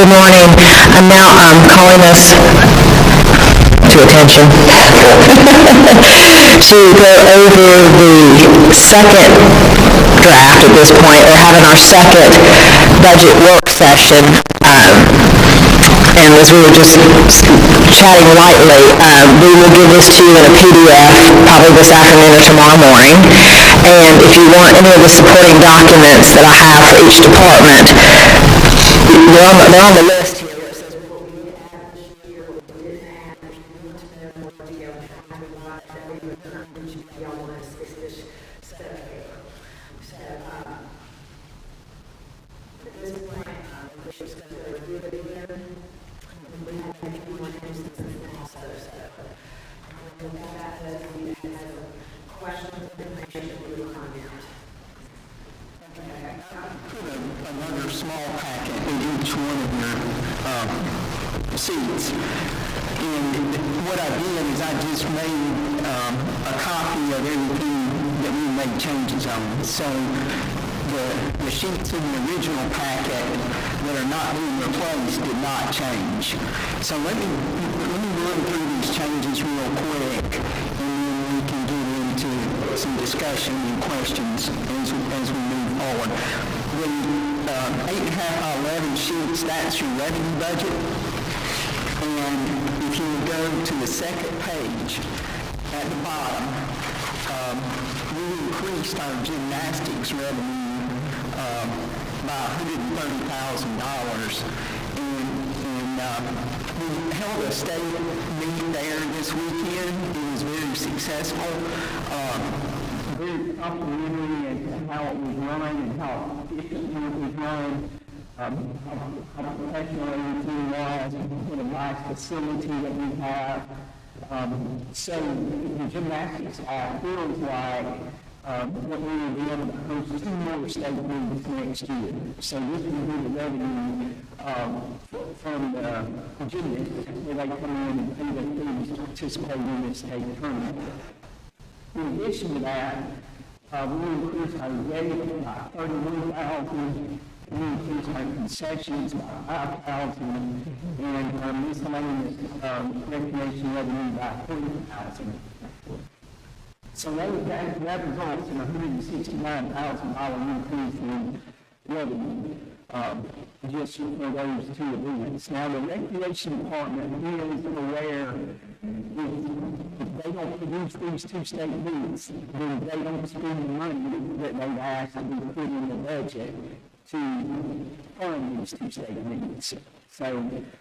Good morning. I'm now calling us to attention to go over the second draft at this point, or having our second budget work session. And as we were just chatting lightly, we will give this to you in a PDF probably this afternoon or tomorrow morning. And if you want any of the supporting documents that I have for each department, they're on the list here where it says what we need to add this year, what we didn't add, if you want to know more detail, how to watch that we return each of y'all on this set of paper. So, at this point, we're just going to review it again. We have a few more instances also, so we'll come back to those if you have some questions, information, or comment. Put another small packet in each one of your seats. And what I did is I just made a copy of everything that we made changes on. So the sheets in the original packet that are not being replaced did not change. So let me run through these changes real quick, and then we can get into some discussion and questions as we move forward. The 8.5 by 11 sheets, that's your revenue budget. And if you would go to the second page at the bottom, we increased our gymnastics revenue by $130,000. And we held a state meet there this weekend. It was very successful. Very complimentary and how it was run and how efficiently it was run. How professional everything was, what a nice facility that we have. So the gymnastics feels like what we will be able to host 2 more state meets next year. So this will be the revenue from the gymnasts where they come in and pay their fees to participate in this state tournament. In addition to that, we increased our rate by $31,000. We increased our concessions by $5,000, and our miscellaneous recreation revenue by $40,000. So that results in a $169,000 increase in revenue just for those 2 events. Now, the recreation department is aware if they don't produce these 2 state meets, then they don't spend the money that they've asked to be put in the budget to fund these 2 state meets. So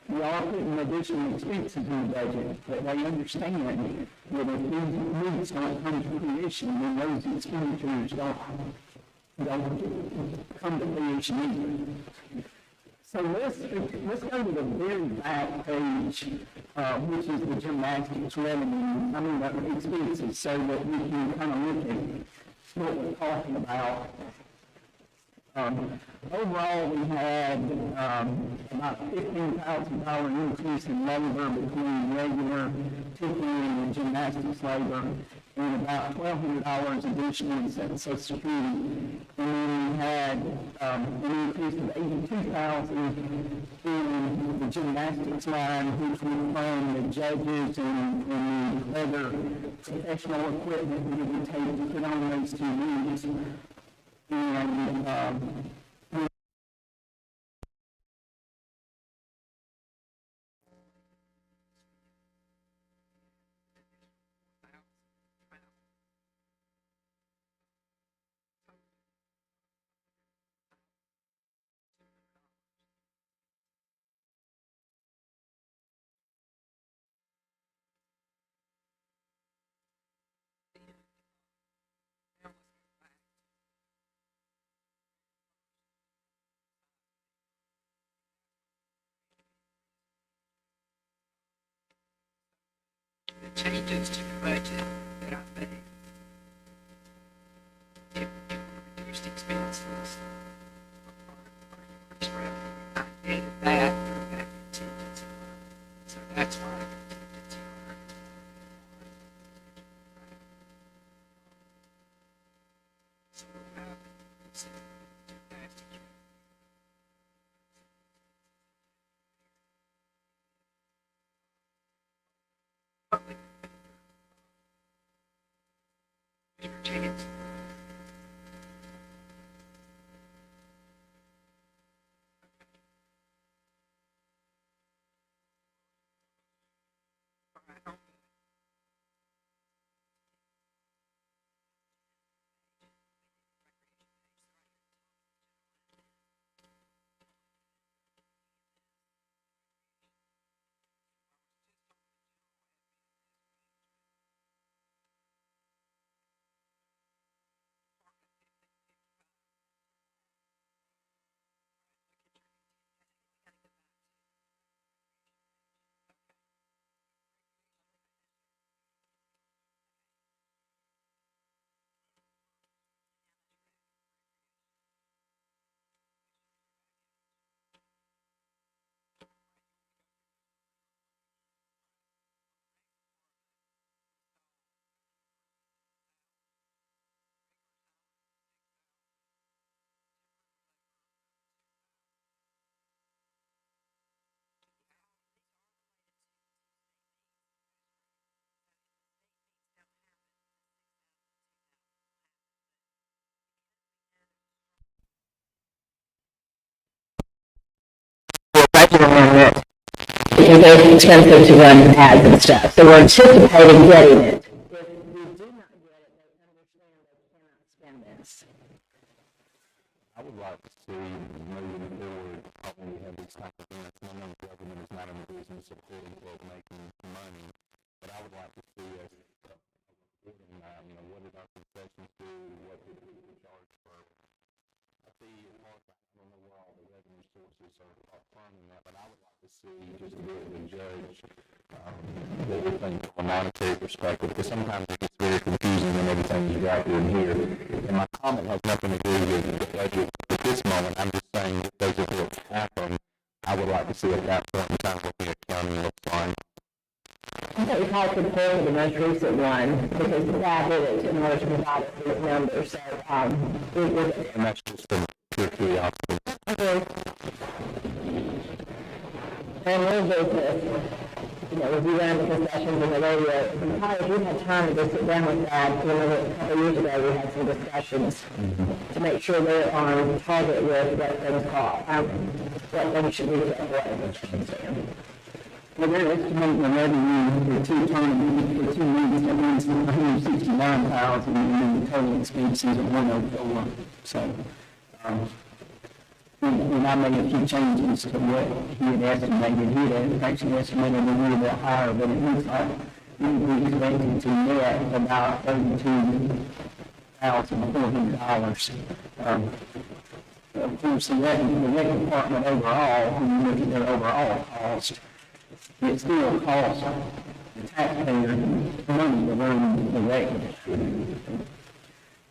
we are putting additional expenses in the budget, but they understand that if these meets don't come to fruition, then those expenditures don't come to fruition either. So let's go to the very back page, which is the gymnastics revenue, expenses, so that we can kind of look at what we're talking about. Overall, we had about $15,000 increase in labor between regular tipping and gymnastics labor, and about $1,200 additional in Social Security. And then we had an increase of $82,000 in the gymnastics line, which would fund the judges and the other professional equipment that would take to put on those 2 meets. And the changes to the budget that I made, if reduced expenses or increased revenue, I added that through that contingency line. So that's why the contingency line is more than so we'll have an increase in gymnastics revenue. it's expensive to run ads and stuff. So we're anticipating getting it. If we do not get it, they understand they cannot spend this. I would like to see moving forward, when we have these type of events, and I know the government is not in the business of quote unquote making money, but I would like to see us reporting, what did our concessions do, what did we charge for. I see it hard, I don't know where all the revenue sources are from in that, but I would like to see just to be able to judge what we think from a monetary perspective, because sometimes it gets very confusing when everything is right here and here. And my comment has nothing to do with the budget at this moment. I'm just saying if those events happen, I would like to see at that point in time what the accounting looks like. I think we probably could pull for the most recent one because the guy did it in order to provide us with numbers. So, And that's just from pure curiosity. And we'll do this, review around the concessions and the radio. We probably, if we had time to go sit down with that, a couple of years ago we had some discussions to make sure they're on target with what things cost, what things should be that. Well, they're estimating the revenue for two tournaments, for 2 meetings, that means $169,000, and the total expenses of $104. So, and I made a few changes to what he had estimated. He had actually estimated a little bit higher, but it looks like we expected to net about $32,400. Of course, the rec department overall, when you look at their overall cost, it still costs the taxpayer money to run the rec.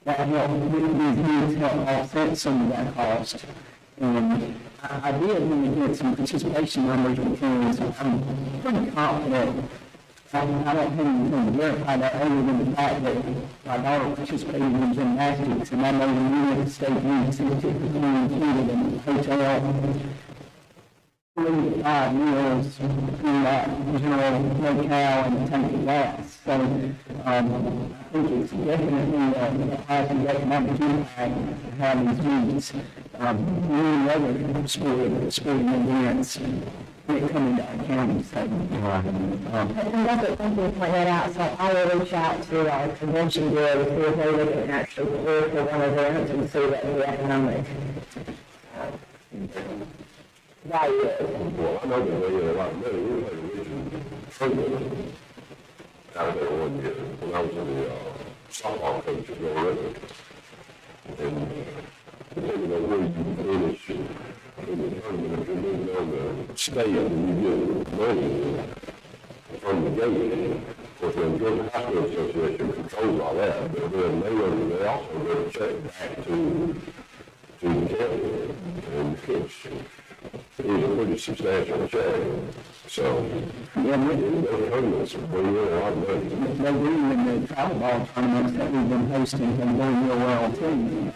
That helped, these help offset some of that cost. And I did really get some participation numbers because I'm pretty confident. I don't have anything to verify that other than the fact that my daughter participated in gymnastics, and I know when we went to state meets, it typically included a hotel, 3 to 5 meals in that general locale and a tank of gas. So I think it's definitely has an economic impact to have these meets. Many other sporting events when it comes into our county. So, and that's what something to point that out. So I will reach out to our convention bureau to see if they can actually clear for one event and see what the economic value is. Well, I know that they had a lot of money. We had a region tournament out there one year when I was in the softball coach at North. And depending on where you finish in the tournament, if you're moving on the state and you get money from the gate, of course, the Georgia High School Association controls all that, but then they also get a check back to the county, and it's a pretty substantial check. So, yeah, those tournaments are bringing in a lot of money. they do in the travel ball tournaments that we've been hosting and going real well too.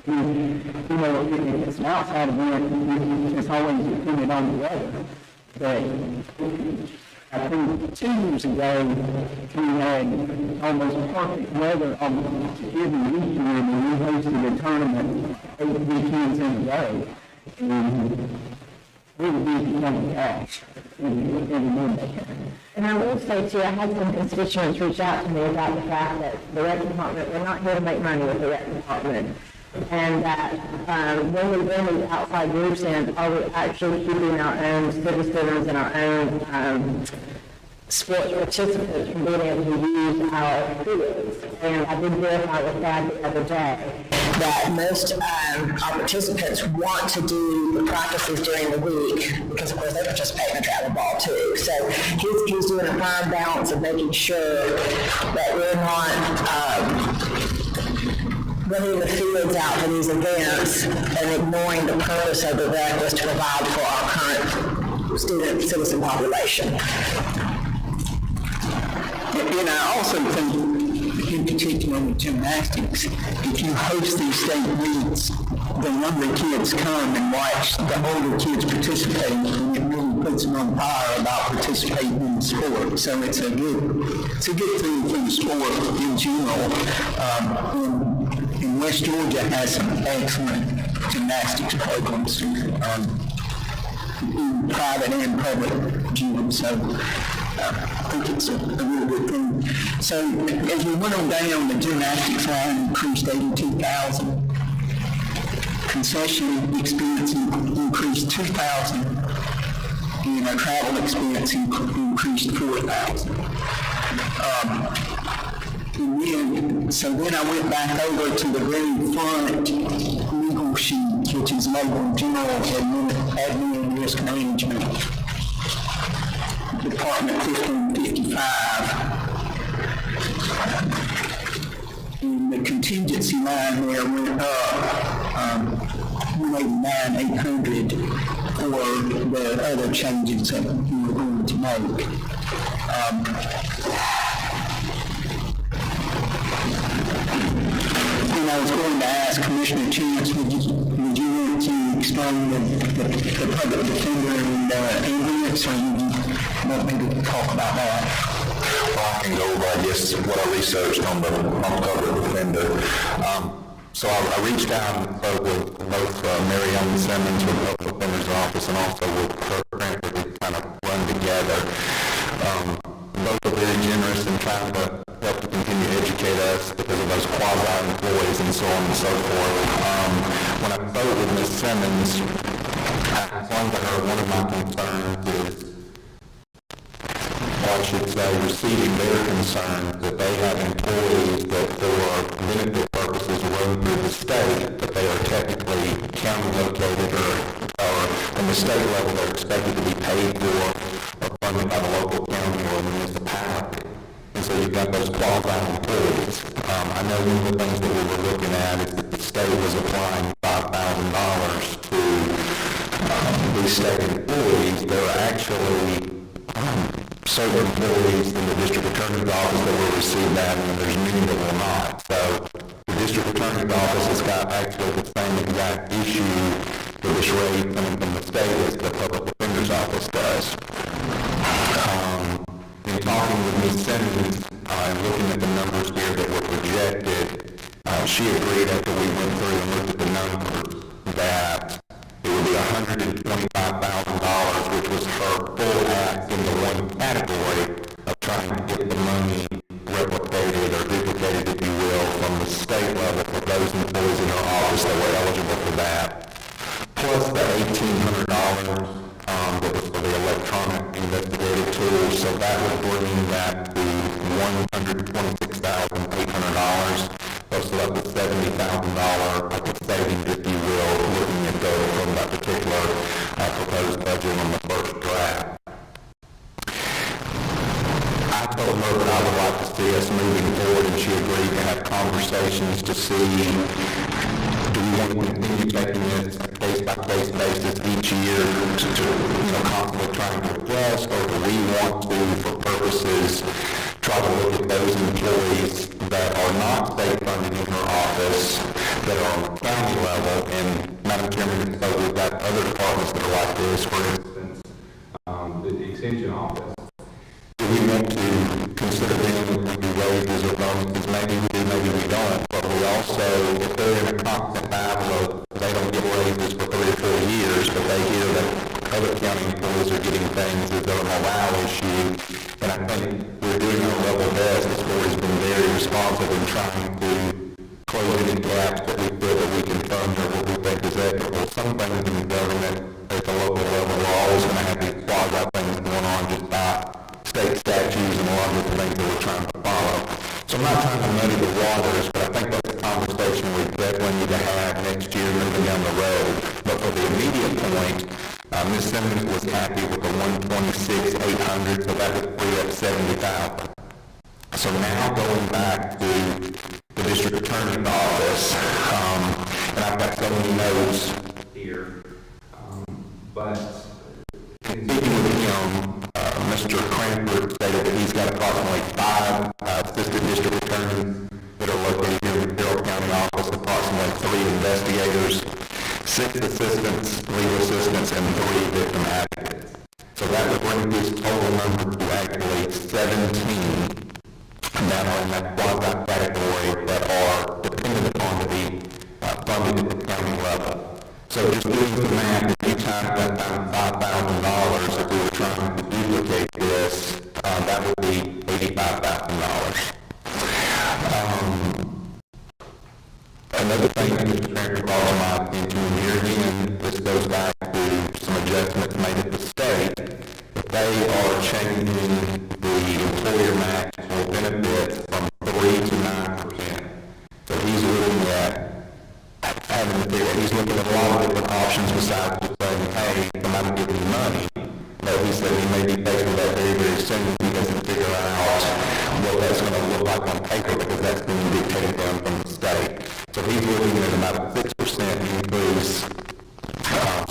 If it's an outside event, it's always dependent on the weather. But I think 2 years ago, we had almost perfect weather on every weekend, and we hosted a tournament 8 weekends in a row. And we would be on cash every Monday. And I will say too, I had some constituents reach out to me about the fact that the rec department, we're not here to make money with the rec department. And that when we bring these outside groups in, are we actually keeping our own citizens and our own sports participants from being able to use our fields? And I did verify with Brad the other day that most our participants want to do the practices during the week because, of course, they participate in the travel ball too. So he's doing a fine balance of making sure that we're not running the fields out for these events and ignoring the purpose of the rec was to provide for our current student citizen population. And I also think, in particular with gymnastics, if you host these state meets, the younger kids come and watch the older kids participate, and it really puts them on fire about participating in the sport. So it's a good thing for the sport in general. And West Georgia has some excellent gymnastics programs, in private and public gym. So I think it's a really good thing. So as we went on down, the gymnastics line increased $82,000. Concession expense increased $2,000, and our travel expense increased $4,000. So then I went back over to the very front legal sheet, which is labeled General Admin and Risk Management, Department 1555. And the contingency line there went up $189,800 for the other changes that we were going to make. And I was going to ask Commissioner Chance, would you want to explain the public defender and ambulance, or you want me to talk about that? Well, I can go over, I guess, what I researched on the public defender. So I reached out and spoke with both Mary Ellen Simmons with the Public Defender's Office and also with Kirk Cranford. We kind of run together. Both are very generous in trying to help to continue to educate us because of those quasi-employees and so on and so forth. When I spoke with Ms. Simmons, I explained to her one of my concerns is, or I should say, receiving their concerns that they have employees that for benefit purposes run through the state, but they are technically county located or from the state level they're expected to be paid for or funded by the local county or municipality. And so you've got those qualified employees. I know one of the things that we were looking at is that the state was applying $5,000 to these state employees. There are actually certain employees in the district attorney's office that will receive that, and there's many that will not. So the district attorney's office has got actually the same exact issue with this rate coming from the state as the public defender's office does. In talking with Ms. Simmons and looking at the numbers here that were projected, she agreed after we went through and looked at the numbers that it would be $125,000, which was her full act in the one category of trying to get the money replicated or duplicated, if you will, from the state level for those employees in her office that were eligible for that, plus the $1,800 that was for the electronic investigative tool. So that would bring that to $126,800. So that's a $70,000 savings, if you will, looking at from that particular proposed budget on the first draft. I told her that I would like to see us moving forward, and she agreed to have conversations to see, do we want to continue taking this case-by-case basis each year to constantly trying to adjust, or do we want to, for purposes, try to look at those employees that are not state-funded in her office, that are on the county level, and Madam Chairman, so we've got other departments that are like this, for instance, the extension office. Do we want to consider them when we raises or bonuses? Maybe we do, maybe we don't, but we also, if they're in a constant battle, they don't get raises for 3 or 4 years, but they hear that other county employees are getting things as a morale issue, and I think we're doing our level best. The story's been very responsive in trying to close any gaps that we feel that we can fund or what we think is equitable. Some things in the government at the local level are always going to have these quasi things going on just by state statutes and a lot of the things that we're trying to follow. So I'm not trying to muddy the waters, but I think that's a conversation we definitely need to have next year moving down the road. But for the immediate point, Ms. Simmons was happy with the $126,800, so that would free up $70,000. So now going back to the district attorney's office, and I've got so many notes here, but continuing with him, Mr. Cranford stated that he's got approximately 5 assistant district attorneys that are located here in the Carroll County office, approximately 3 investigators, 6 assistants, legal assistants, and 3 victim advocates. So that would bring his total number to actually 17 that are in that quasi category that are dependent upon to be funded at the county level. So just doing the math, if you $89 times $5,000, if we were trying to duplicate this, that would be $85,000. Another thing that Mr. Chairman brought to my attention here again, this goes back to some adjustments made at the state. They are changing the employer match or benefits from 3 to 9%. So he's looking at he's looking at a lot of different options besides just saying, hey, somebody give me money. But he said he may be faced with that very, very soon if he doesn't figure out what that's going to look like on paper, because that's being dictated down from the state. So he's looking at about a 6% increase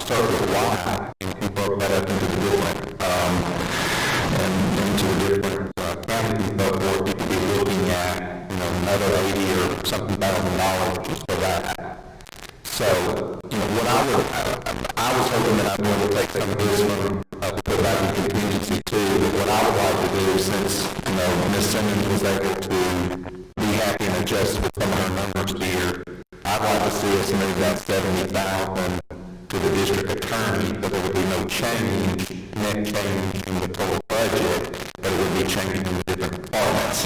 circuit-wide, and he broke that up into the different counties and so forth. He could be looking at another $80 or something $1,000 just for that. So, what I was hoping that I'd be able to take some of this from put back in contingency too. But what I would like to do, since Ms. Simmons was able to be happy and adjust with some of her numbers here, I'd like to see us move that $70,000 to the district attorney, but there would be no net change in the total budget, but it would be changing in the different departments.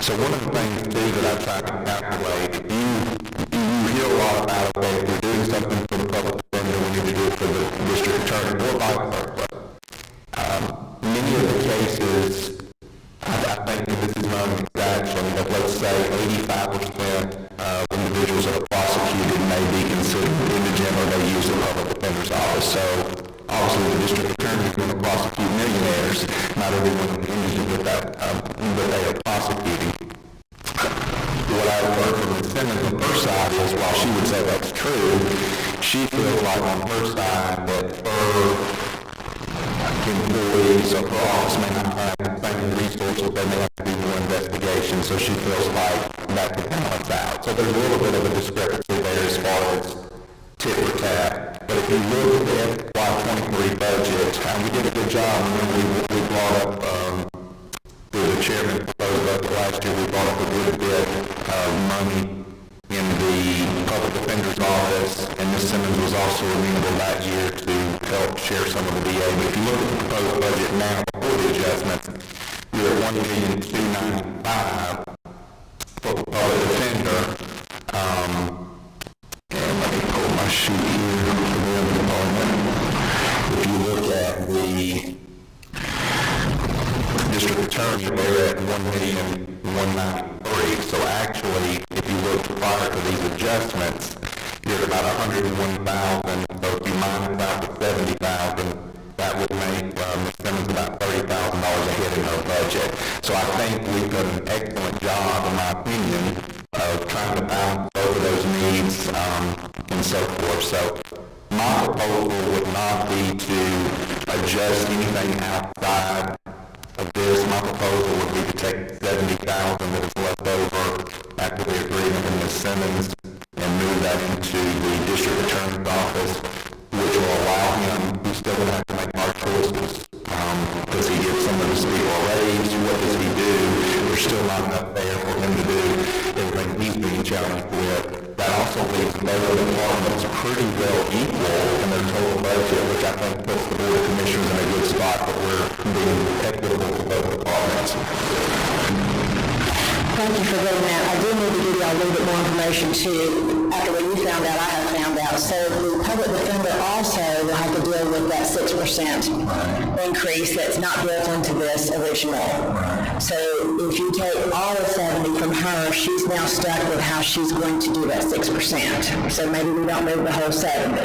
So one of the things too that I try to calculate, you hear a lot about, okay, if we're doing something for the public defender, we need to do it for the district attorney, or vice versa. Many of the cases, I think that this is not an exaction, but let's say 85% of individuals that are prosecuted may be considered indigent or they use the public defender's office. So obviously the district attorney is going to prosecute millionaires. Not everyone is indigent that they are prosecuting. What I heard from Ms. Simmons on her side is, while she would say that's true, she feels like on her side that her employees of her office may not have the same resources, they may have to do more investigation, so she feels like that could balance out. So there's a little bit of a discrepancy there as far as tit for tat. But if you look at the FY23 budget, we did a good job. We brought up, the chairman proposed budget last year, we brought up a good bit of money in the public defender's office, and Ms. Simmons was also amenable that year to help share some of the VA. But if you look at the proposed budget now before the adjustments, you're at $1,295,000 for the public defender. And let me pull my sheet here for the other department. If you look at the district attorney, they're at $1,193,000. So actually, if you look prior to these adjustments, you're at about $101,000. So if you minus out the $70,000, that would make Ms. Simmons about $30,000 ahead in her budget. So I think we've done an excellent job, in my opinion, of trying to balance both of those needs and so forth. So my proposal would not be to adjust anything outside of this. My proposal would be to take $70,000 that is left over after the agreement with Ms. Simmons and move that into the district attorney's office, which will allow him, he's still going to have to make hard choices. Does he give some of his people a raise? What does he do? There's still not enough there for him to do everything he's being challenged with. That also leaves the other departments pretty well equal in their total budget, which I think puts the Board of Commissioners in a good spot, but we're being equitable to both departments. Thank you for doing that. I do need to give you a little bit more information too. After what you found out, I have found out. So the public defender also will have to deal with that 6% increase that's not built into this original. So if you take all of 70 from her, she's now stuck with how she's going to do that 6%. So maybe we don't move the whole 70.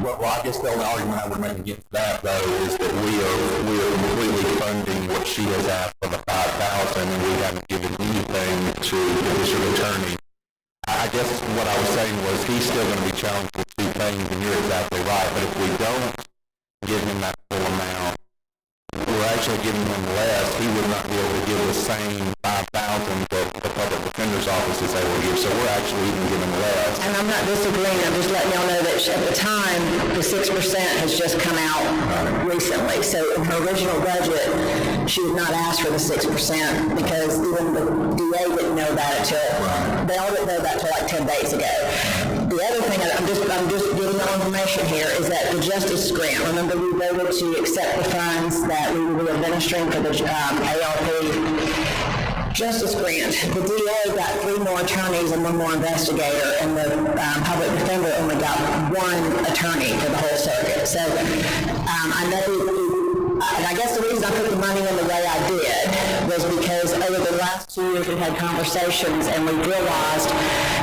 Well, I guess the only argument I would make against that, though, is that we are completely funding what she has asked for the $5,000, and we haven't given anything to the district attorney. I guess what I was saying was he's still going to be challenged with two things, and you're exactly right. But if we don't give him that full amount, we're actually giving him less. He would not be able to give the same $5,000 that the public defender's office is able to give. So we're actually even giving less. And I'm not disagreeing. I'm just letting y'all know that at the time, the 6% has just come out recently. So in her original budget, she did not ask for the 6% because even the DA didn't know about it till, they all didn't know about it till like 10 days ago. The other thing, I'm just giving you information here, is that the Justice Grant, remember we voted to accept the funds that we will be administering for the ARP Justice Grant. The DA got 3 more attorneys and 1 more investigator, and the public defender only got 1 attorney for the whole circuit. So I know, and I guess the reason I put the money in the way I did was because over the last 2 years we've had conversations and we realized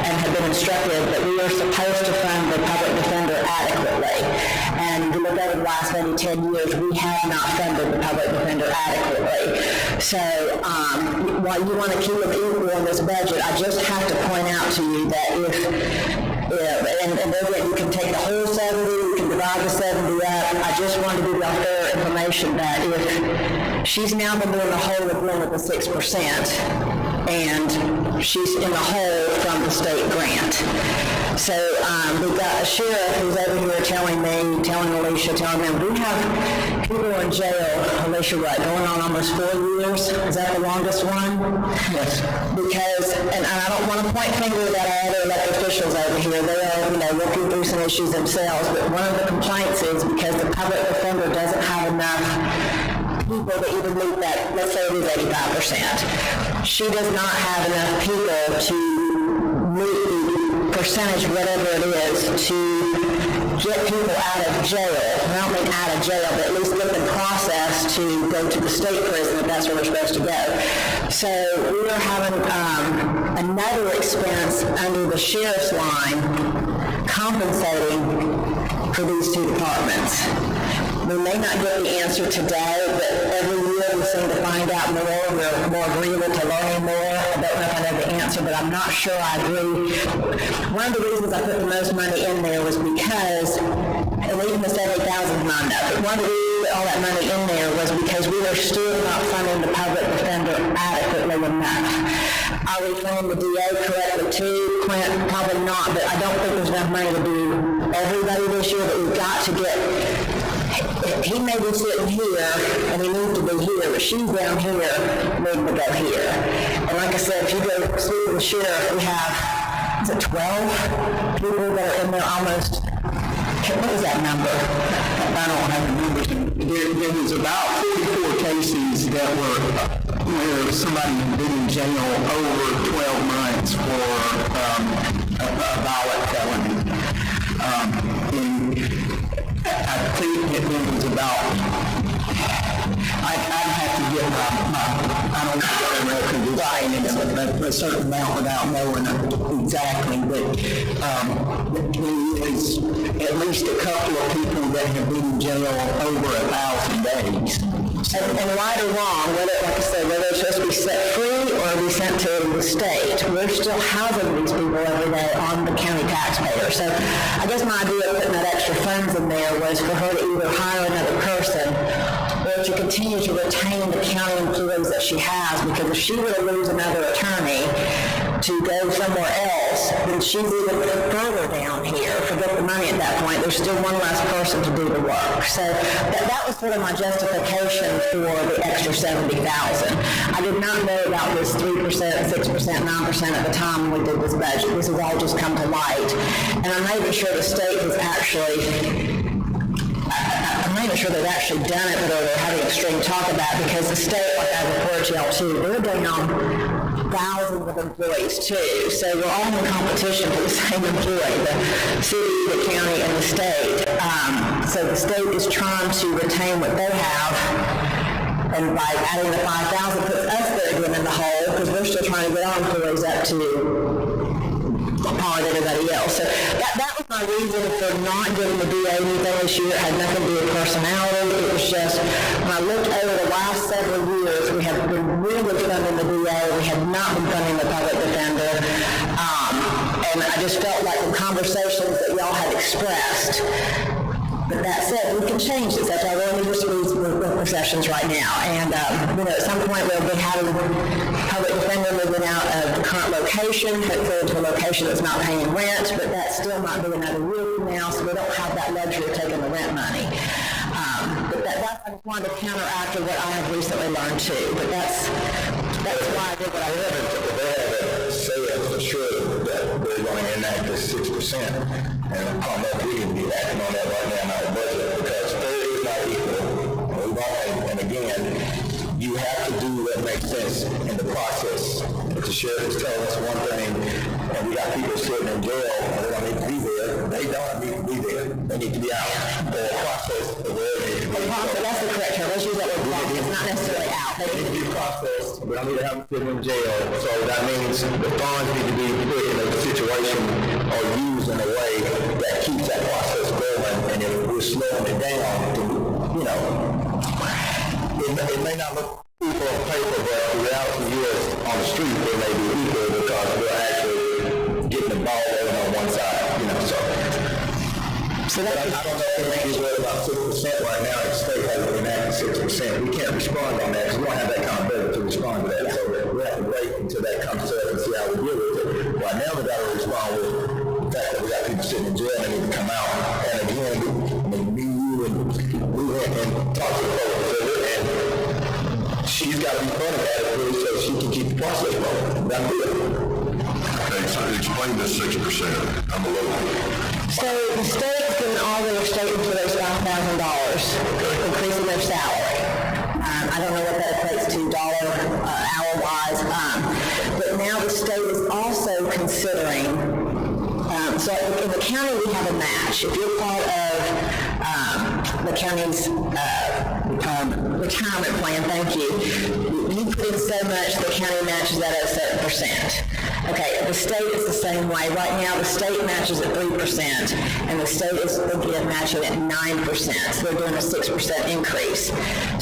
and have been instructed that we are supposed to fund the public defender adequately. And if you look over the last maybe 10 years, we have not funded the public defender adequately. So while you want to keep it equal in this budget, I just have to point out to you that and then you can take the whole 70, you can divide the 70 up. I just wanted to give you all fair information that if she's now been doing the whole agreement with the 6%, and she's in the hole from the state grant. So we've got a sheriff who's over here telling me, telling Alicia, telling them, we have people in jail, Alicia, what, going on almost 4 years? Is that the longest one? Yes. Because, and I don't want to point fingers at our other elected officials over here. They are, working through some issues themselves, but one of the complaints is because the public defender doesn't have enough people that even meet that, let's say it is 85%. She does not have enough people to meet the percentage, whatever it is, to get people out of jail. I don't mean out of jail, but at least get them processed to go to the state prison if that's where we're supposed to go. So we are having another expense under the sheriff's line compensating for these 2 departments. We may not get the answer today, but every year we seem to find out more. We're more agreeable to learning more. I don't know if I know the answer, but I'm not sure I agree. One of the reasons I put the most money in there was because, and even the 70,000 is not enough, but one of the reasons I put all that money in there was because we were still not funding the public defender adequately enough. Are we funding the DA correctly too, Clint? Probably not, but I don't think there's enough money to do everybody this year, but we've got to get. He may be sitting here, and he needs to be here, but she's down here, needing to go here. And like I said, if you go see the sheriff, we have, is it 12 people that are in there almost, what is that number? I don't have the numbers. There was about 44 cases that were where somebody had been in jail over 12 months for a violent felony. I think it was about, I'd have to get I don't know what I reckon is lying in a certain amount without knowing exactly, but there is at least a couple of people that have been in jail over 1,000 days. And right or wrong, whether, like I said, whether it's supposed to be set free or be sent to the state, we're still housing these people every day on the county taxpayer. So I guess my idea of putting that extra funds in there was for her to either hire another person or to continue to retain the county employees that she has, because if she were to lose another attorney to go somewhere else, then she's even further down here. Forget the money at that point. There's still one less person to do the work. So that was sort of my justification for the extra $70,000. I did not know about this 3%, 6%, 9% at the time when we did this budget. This has all just come to light. And I'm not even sure the state has actually, I'm not even sure they've actually done it, but they're having extreme talk about it, because the state, like I reported to y'all too, they're down thousands of employees too. So we're all in competition for the same employee, the city, the county, and the state. So the state is trying to retain what they have, and by adding the 5,000 puts us there again in the hole, because we're still trying to get our employees up to par with everybody else. So that was my reason for not giving the DA anything this year. It had nothing to do with personality. It was just, when I looked over the last several years, we have been really funding the DA. We have not been funding the public defender. And I just felt like the conversations that y'all had expressed. But that said, we can change this. That's why we're only just with sessions right now. And, at some point we'll be having public defender moving out of the current location, hopefully to a location that's not paying rent, but that still might be another year from now, so we don't have that luxury of taking the rent money. But I just wanted to counteract what I have recently learned too. But that's why I did what I did. They haven't said for sure that they're going to enact this 6%. And I don't know if we can be acting on that right now in our budget, because fair is not equal. And again, you have to do what makes sense in the process. If the sheriff is telling us one thing, and we got people sitting in jail, and they don't need to be there, they don't need to be there. They need to be out. The process of where they need to be. That's the correct term. Let's use that word process, not necessarily out. They need to be processed. We don't need to have them sitting in jail. So that means the funds need to be put in a situation or used in a way that keeps that process going. And if we're slowing it down, you know, it may not look equal on paper, but the reality is on the street it may be equal, because we're actually getting the ball rolling on one side, you know. So I don't know if he's worried about 6% right now. The state has enacted 6%. We can't respond on that because we don't have that kind of ability to respond to that. So we have to wait until that comes to us and see how we deal with it. Right now we got to respond with the fact that we got people sitting in jail and they need to come out. And again, me, you, and we went and talked to the public defender, and she's got to be funded adequately so she can keep the process rolling. That's it. Okay, so explain this 6%. I'm a little... So the state's giving all their state employees $5,000, increasing their salary. I don't know what that equates to hour-wise, but now the state is also considering, so in the county we have a match. If you're part of the county's retirement plan, thank you, you put in so much, the county matches that at a certain percent. Okay, the state is the same way. Right now, the state matches at 3%, and the state is again matching at 9%. So they're doing a 6% increase.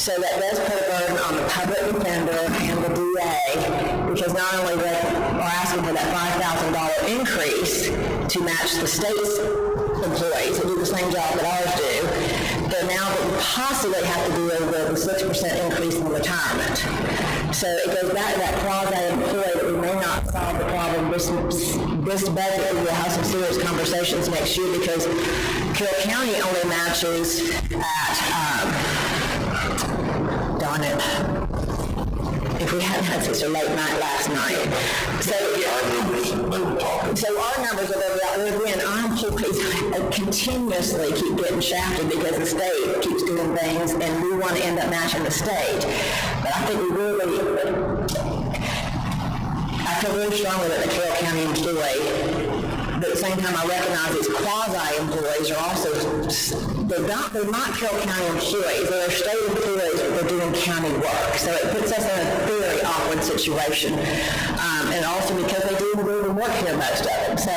So that does put a burden on the public defender and the DA, because not only they are asking for that $5,000 increase to match the state's employees that do the same job that ours do, but now they possibly have to deal with the 6% increase in retirement. So it goes back to that quasi-employee that we may not solve the problem. This budget, we will have some serious conversations next year, because Carroll County only matches at, darn it, if we hadn't had such a late night last night. So our numbers are very out there. Again, our employees continuously keep getting shafted because the state keeps doing things, and we want to end up matching the state. But I think I feel very strongly that the Carroll County employee, but at the same time I recognize these quasi-employees are also, they're not Carroll County employees, they're state employees, but they're doing county work. So it puts us in a very awkward situation. And also because they do work here, most of them. So,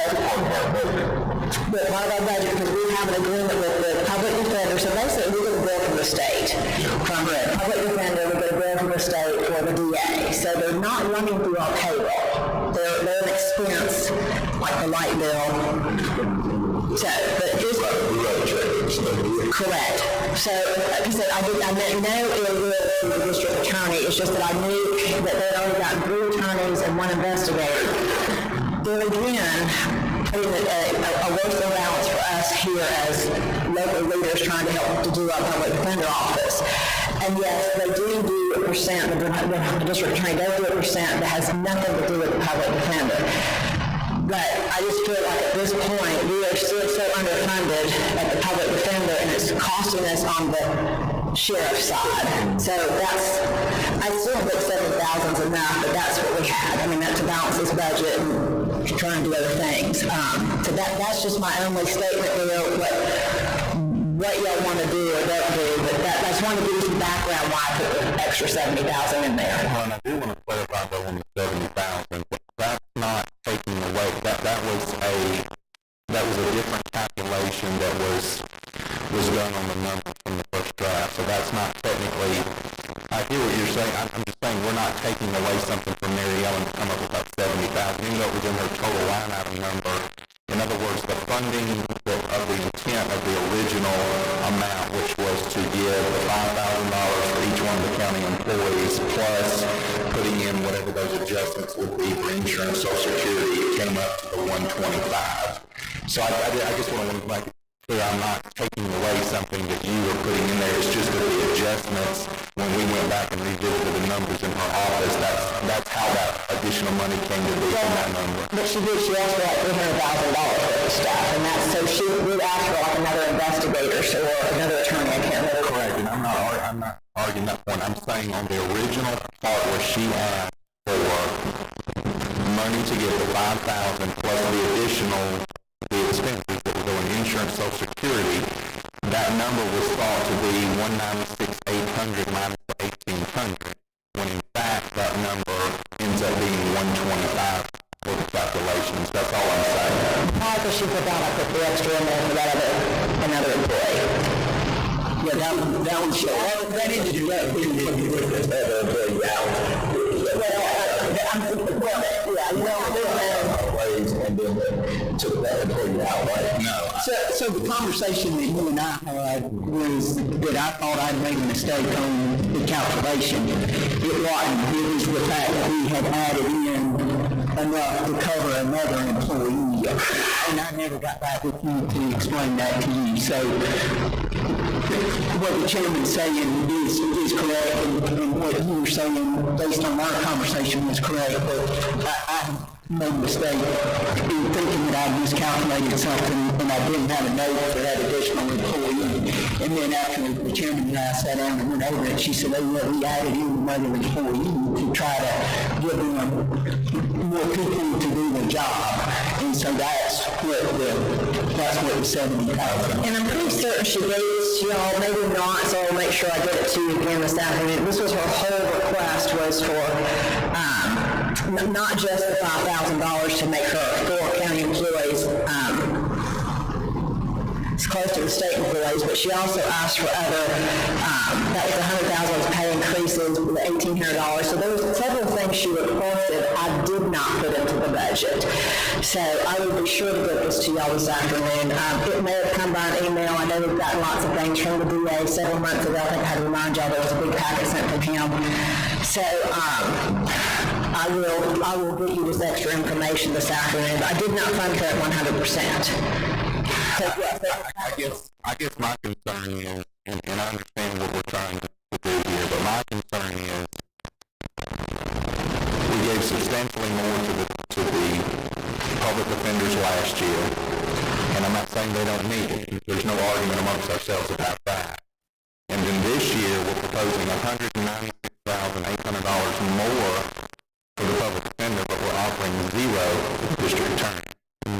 but part of our budget, because we have an agreement with the public defender, so basically we're going to bill from the state. From the public defender, we're going to bill from the state for the DA. So they're not running through our payroll. They're an expense, like the light bill. So, but just correct. So, like I said, I meant no ill will to the district attorney. It's just that I knew that they'd already gotten 3 attorneys and 1 investigator. There again, putting a worse allowance for us here as local leaders trying to help to do our public defender office. And yes, they do a percent, the district attorney does do a percent that has nothing to do with the public defender. But I just feel like at this point, we are still so underfunded at the public defender, and it's costing us on the sheriff's side. So I still think 7,000 is enough, but that's what we had. I mean, that's to balance this budget and try and do other things. So that's just my only statement, what y'all want to do or don't do, but I just want to give you some background why I put the extra 70,000 in there. Well, and I do want to clarify though on the 70,000, but that's not taking away, that was a different calculation that was done on the number from the first draft, so that's not technically, I hear what you're saying, I'm just saying we're not taking away something from Mary Ellen to come up with that 70,000, even though it was in her total line item number. In other words, the funding of the intent of the original amount, which was to give $5,000 for each one of the county employees, plus putting in whatever those adjustments would be for insurance, Social Security, it came up to the 125. So I just want to make it clear I'm not taking away something that you were putting in there. It's just that the adjustments when we went back and revisited the numbers in her office, that's how that additional money came to be from that number. But she asked for like $300,000 worth of stuff, and that's, so she would ask for like another investigator or another attorney, I can't remember. Correct, and I'm not arguing that point. I'm saying on the original part where she asked for money to get the $5,000 plus the expenses that would go in insurance, Social Security, that number was thought to be $196,800 minus the $1,800, when in fact that number ends up being $125 for the calculations. That's all I'm saying. Probably because she put down like the extra in there for that another employee. Yeah, that one show. That ended it up. Took that employee out, right? No. So the conversation that you and I had was that I thought I'd made a mistake on the calculation. It wasn't. It was the fact that we had added in enough to cover another employee. And I never got back with you to explain that to you. So what the chairman's saying is correct, and what you were saying based on our conversation was correct, but I made a mistake in thinking that I miscalculated something and I didn't have a note for that additional employee. And then after the chairman and I sat down and went over it, she said, oh yeah, we added in another employee to try to give them more people to do the job. And so that's what the 70,000. And I'm pretty certain she gave it to y'all, maybe not, so I'll make sure I get it to you again this afternoon. This was her whole request, was for not just the $5,000 to make her 4 county employees it's close to the state employees, but she also asked for other, that was $100,000 pay increases, the $1,800. So there was several things she requested I did not put into the budget. So I will be sure to get this to y'all this afternoon. It may have come by an email. I know we've gotten lots of things from the DA several months ago. I think I had to remind y'all there was a big packet sent from him. So I will get you this extra information this afternoon. But I did not fund her at 100%. I guess my concern is, and I understand what we're trying to do here, but my concern is we gave substantially more to the public offenders last year, and I'm not saying they don't need it. There's no argument amongst ourselves about that. And then this year we're proposing $196,800 more for the public offender, but we're offering zero district attorney.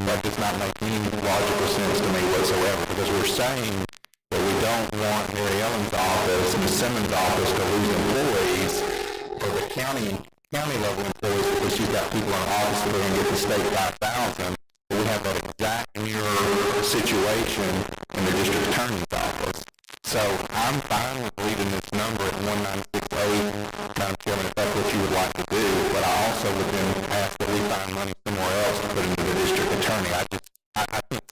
That does not make any logical sense to me whatsoever, because we're saying that we don't want Mary Ellen's office, Ms. Simmons' office to lose employees, or the county level employees, because she's got people in office that are going to get the state 5,000. But we have that exact mirror situation in the district attorney's office. So I'm fine with leaving this number at 196,800, Madam Chairman, if that's what you would like to do. But I also would then ask that we find money somewhere else to put into the district attorney. I can't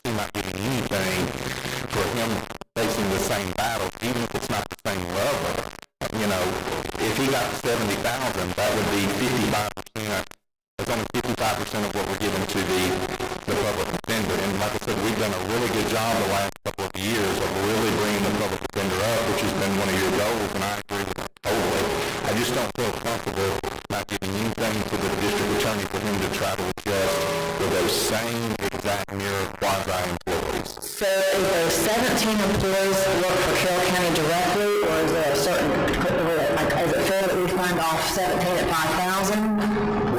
see not getting anything for him facing the same battle, even if it's not the same level. You know, if he got 70,000, that would be 55%. That's only 55% of what we're giving to the public offender. And like I said, we've done a really good job the last couple of years of really bringing the public offender up, which has been one of your goals, and I agree with it totally. I just don't feel comfortable not giving anything to the district attorney for him to try to adjust with those same exact mirror quasi-employees. So is there 17 employees that work for Carroll County directly, or is there a certain, like, is it fair that we fund off 17 at 5,000?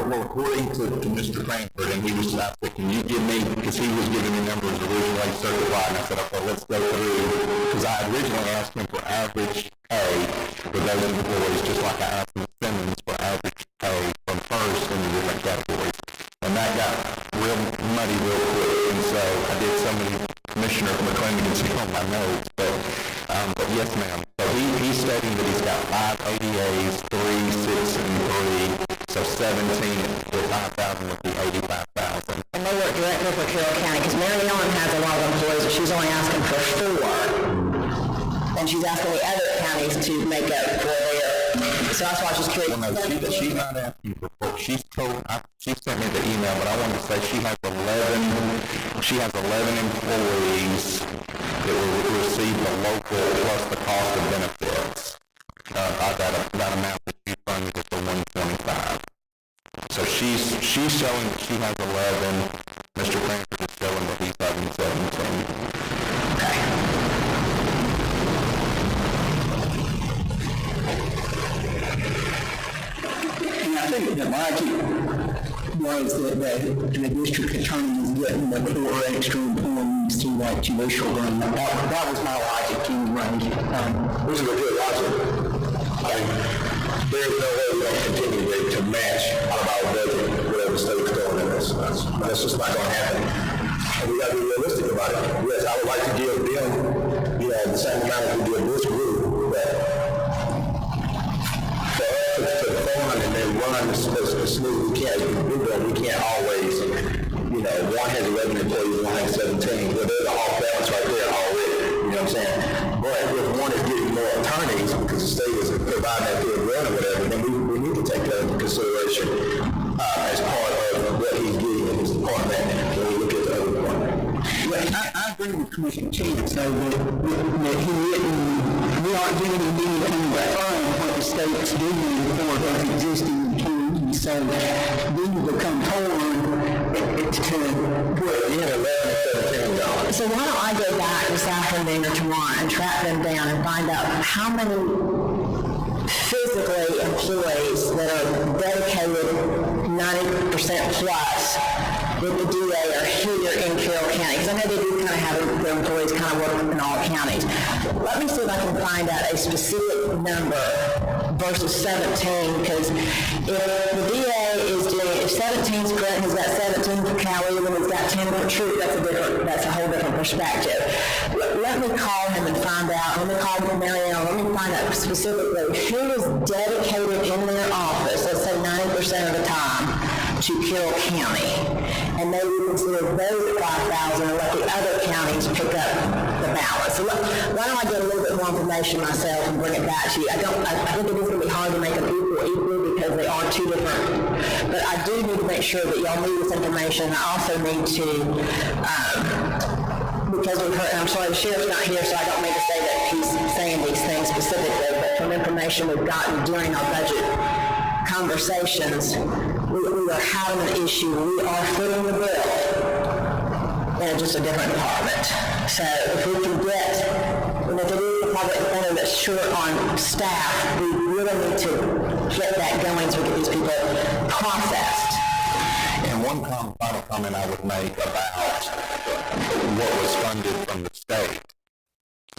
Well, according to Mr. Cranford, and he was asked, can you give me, because he was giving me numbers originally circuit-wide, and I said, okay, let's go through, because I originally asked him for average pay for those employees, just like I asked Ms. Simmons for average pay from first in the different categories. And that got real muddy real quick, and so I did so many, Commissioner McClendon can see on my notes, but yes, ma'am. So he's stating that he's got 5 ADAs, 3, 6, and 3, so 17 for 5,000 would be 85,000. And they work directly for Carroll County, because Mary Ellen has a lot of employees, but she's only asking for 4. And she's asking the other counties to make up for their, so that's why she's curious. Well, no, she's not asking for 4. She sent me the email, but I wanted to say she has 11 employees that will receive the local plus the cost of benefits. that amount that she funded is the 125. So she's showing that she has 11. Mr. Cranford is showing that he's having 17. And I think the logic was that the district attorney is getting the 4 extra employees through that judicial grant. That was my logic anyway. Which is a good logic. I mean, there's no way we're going to continue to match out of our budget whatever the state's throwing at us. That's just not going to happen. And we got to be realistic about it. Yes, I would like to give them, the same amount as we give this group, but for us to fund and then run as smooth we can't always, one has 11 employees, one has 17. Well, there's a off balance right there already, you know what I'm saying? But if one is getting more attorneys because the state is providing that through a grant or whatever, then we need to take that into consideration as part of what he's getting in his department when we look at the other department. Well, I agree with Commissioner Chance, though, that we aren't doing anything but what the state's doing for those existing employees. So we need to come forward to put in $11 and $17. So why don't I go back this afternoon or tomorrow and track them down and find out how many physically employees that are dedicated 90% plus with the DA are here in Carroll County, because I know they do kind of have their employees kind of work in all counties. Let me see if I can find out a specific number versus 17, because if the DA is doing, if 17's Grant has got 17 for Cali, and he's got 10 for Troop, that's a whole different perspective. Let me call him and find out. Let me call Marianne. Let me find out specifically who is dedicated in their office, let's say 90% of the time, to Carroll County. And they would consider those at 5,000 and let the other counties pick up the balance. So why don't I get a little bit more information myself and bring it back to you? I think it is going to be hard to make them equal because they are two different. But I do need to make sure that y'all need this information. I also need to, because we've heard, and I'm sorry, the sheriff's not here, so I don't mean to say that he's saying these things specifically, but from information we've gotten during our budget conversations, we are having an issue. We are footing the bill in just a different department. So if we can get, and if it is a public defender that's short on staff, we really need to get that going so we get these people processed. And one final comment I would make about what was funded from the state.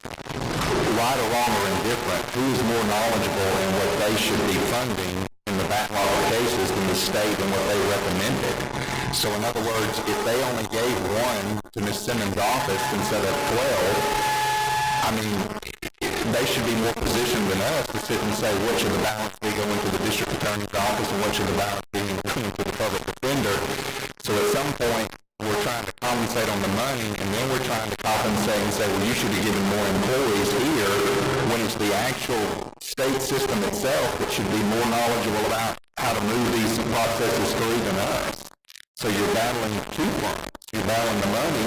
Right or wrong or indifferent, who is more knowledgeable in what they should be funding in the backlog of cases than the state and what they recommended? So in other words, if they only gave one to Ms. Simmons' office instead of 12, I mean, they should be more positioned than us to sit and say what should the balance be going to the district attorney's office and what should the balance be going to the public defender. So at some point, we're trying to compensate on the money, and then we're trying to compensate and say, well, you should be giving more employees here, when it's the actual state system itself that should be more knowledgeable about how to move these processes through than us. So you're battling two fronts. You're battling the money,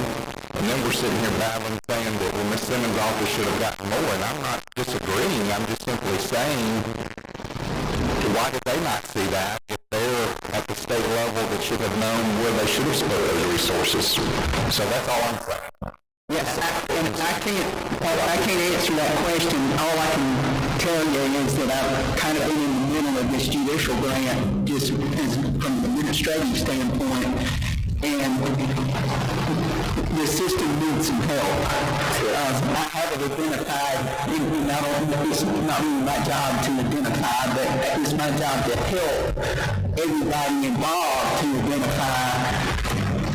and then we're sitting here battling saying that, well, Ms. Simmons' office should have gotten more, and I'm not disagreeing. I'm just simply saying, why did they not see that if they're at the state level that should have known where they should have spent those resources? So that's all I'm saying. Yes, I can't answer that question. All I can tell you is that I've kind of been in the middle of this judicial grant, just from an administrative standpoint, and the system needs some help. I haven't identified, it's not really my job to identify, but it's my job to help everybody involved to identify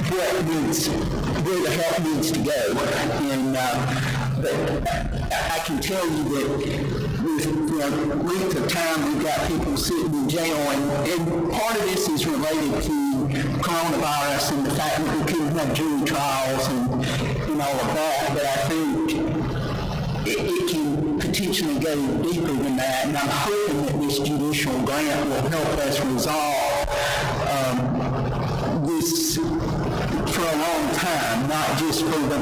where the help needs to go. And but I can tell you that with length of time we've got people sitting in jail, and part of this is related to coronavirus and the fact that we couldn't have jury trials and all of that, but I think it can potentially go deeper than that, and I'm hoping that this judicial grant will help us resolve this for a long time, not just for the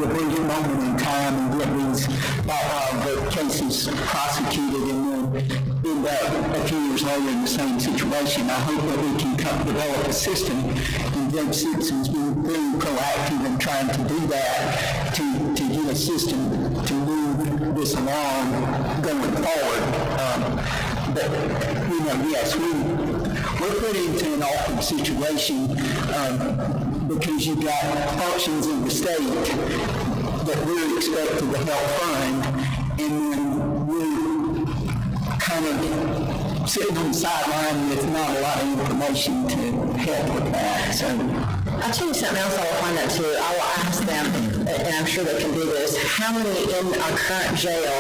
brief moment in time and get these cases prosecuted and then end up a few years later in the same situation. I hope that we can develop a system, and Judge Simpson's been very proactive in trying to do that, to get a system to move this along going forward. But, yes, we're put into an awkward situation because you've got functions in the state that we're expected to help fund, and then we're kind of sitting on the sideline with not a lot of information to help with that. So I'll tell you something else I will find out too. I will ask them, and I'm sure they can do this, how many in our current jail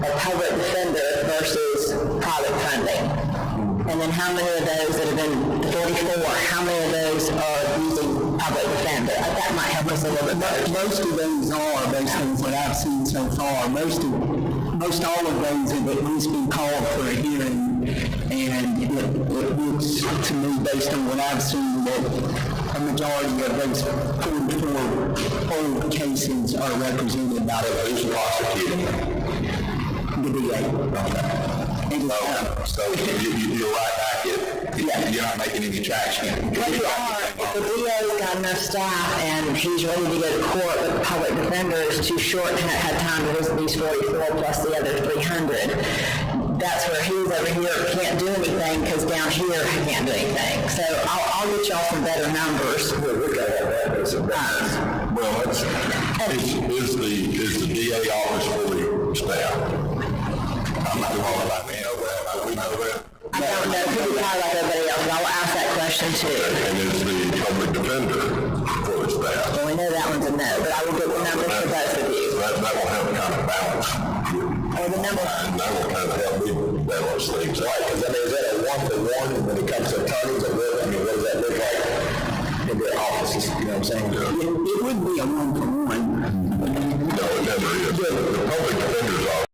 are public defender versus private funding? And then how many of those that have been 44, how many of those are using public defender? That might help us a little bit better. most of those are, based on what I've seen so far, most all of those have at least been called for a hearing, and it looks to me, based on what I've seen, that a majority of those 44 old cases are represented by Who's prosecuting? the DA. So you're right back at, you're not making any traction. But you are, if the DA's got enough staff and he's ready to go to court, but the public defender is too short and hasn't had time to visit these 44 plus the other 300, that's where he's over here can't do anything because down here he can't do anything. So I'll get y'all some better numbers. Well, is the DA office fully staffed? I'm not talking about me, we know that. I don't know who probably like everybody else, but I'll ask that question too. And is the public defender fully staffed? Well, we know that one's a no, but I will get the numbers for both of you. That will help kind of balance. Or the number. And that will kind of help me balance things. Right, because I mean, is that a one-to-one when it comes to attorneys, or what does that look like in their offices, you know what I'm saying? It would be a one-to-one. No, it never is. The public defender's office.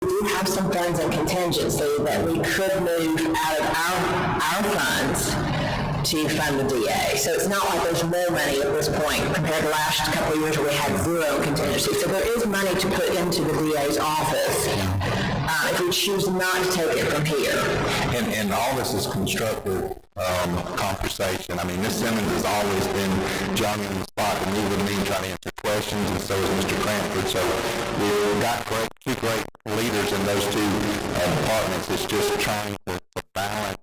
We do have some funds in contingency that we could move out of our funds to fund the DA. So it's not like there's no money at this point compared to last couple of years where we had zero contingency. So there is money to put into the DA's office if we choose not to take it from here. And all this is constructive conversation. I mean, Ms. Simmons has always been Johnny on the spot to meet with me and try to answer questions, and so is Mr. Cranford. So we've got two great leaders in those two departments. It's just trying to balance,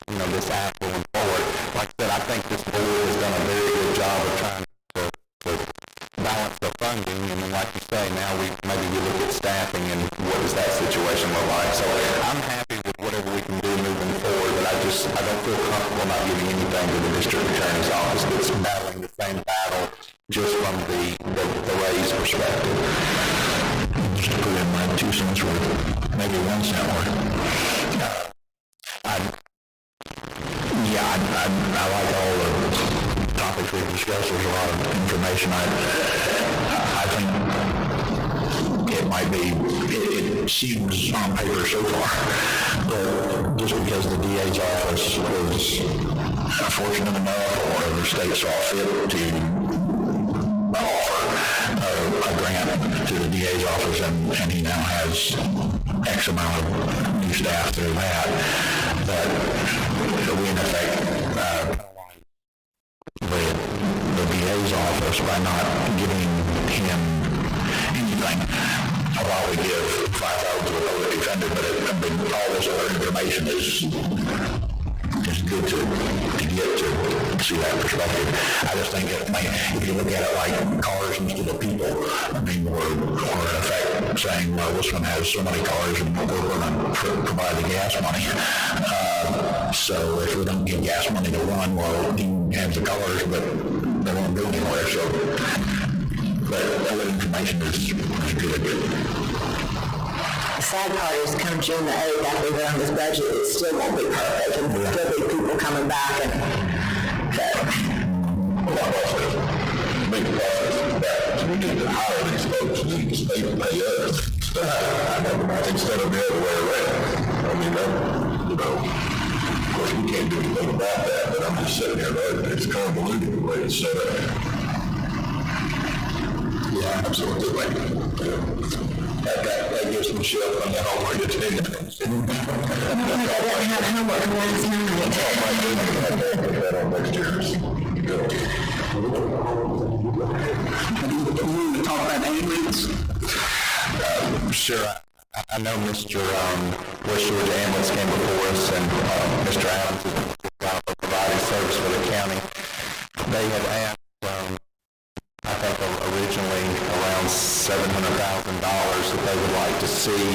this act going forward. Like I said, I think this board has done a very good job of trying to balance the funding, and then like you say, now maybe we look at staffing and what does that situation look like. So I'm happy with whatever we can do moving forward, but I don't feel comfortable not giving anything to the district attorney's office that's battling the same battle just from the raised perspective. Just to put in my 2 cents worth, maybe 1 cent worth. I like all the topics we've discussed. There's a lot of information. I think it might be, it seems on paper so far, but just because the DA's office was fortunate enough, or the state saw fit to offer a grant to the DA's office, and he now has X amount of new staff through that. But we in effect the DA's office by not giving him anything. While we give 5,000 to the public defender, but all this other information is good to get to see that perspective. I just think if you look at it like cars instead of people, we're in effect saying, well, this one has so many cars and we're going to provide the gas money. So if we don't give gas money to one, well, he has the cars, but they won't go anywhere. So, but all that information is good. sad part is come June the 8th, after we're on this budget, it still won't be perfect, and there'll be people coming back, and so. Make the process is backwards. We need to hire these folks, and then the state will pay us instead of the other way around. I mean, of course, we can't do anything about that, but I'm just sitting here, it's convoluted the way it's set up. Yeah, absolutely. That gives Michelle on the homework attendance. I didn't have homework last night. That on next year's bill. We need to talk about ambulance. Sure. I know Mr. West Georgia Ambulance came before us, and Mr. Adams is providing service for the county. They had asked, I think originally around $700,000 that they would like to see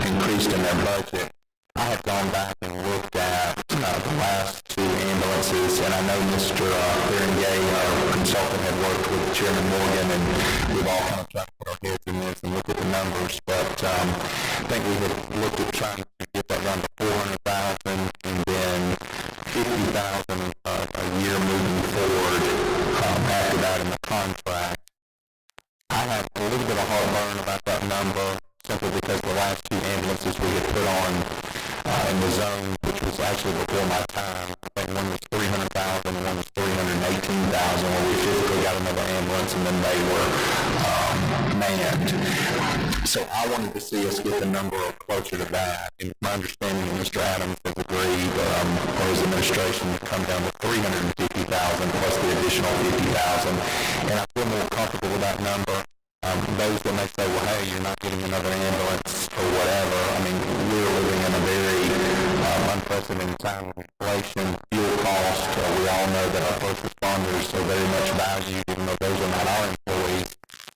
increased in their budget. I have gone back and looked at the last two ambulances, and I know Mr. Berengay, our consultant, had worked with Chairman Morgan, and we've all kind of tried to put our heads in this and look at the numbers, but I think we had looked at trying to get that down to $400,000 and then $50,000 a year moving forward after that in the contract. I have a little bit of heartburn about that number simply because the last two ambulances we had put on in the zone, which was actually before my time, I think one was $300,000 and one was $318,000, where we physically got another ambulance and then they were manned. So I wanted to see us get the number closer to that. And my understanding is Mr. Adams has agreed, or his administration, to come down to $350,000 plus the additional $50,000. And I feel more comfortable with that number. Those that may say, well, hey, you're not getting another ambulance or whatever. I mean, we're living in a very unprecedented time of inflation, fuel cost. We all know that our first responders are very much valued, even though those are not our employees.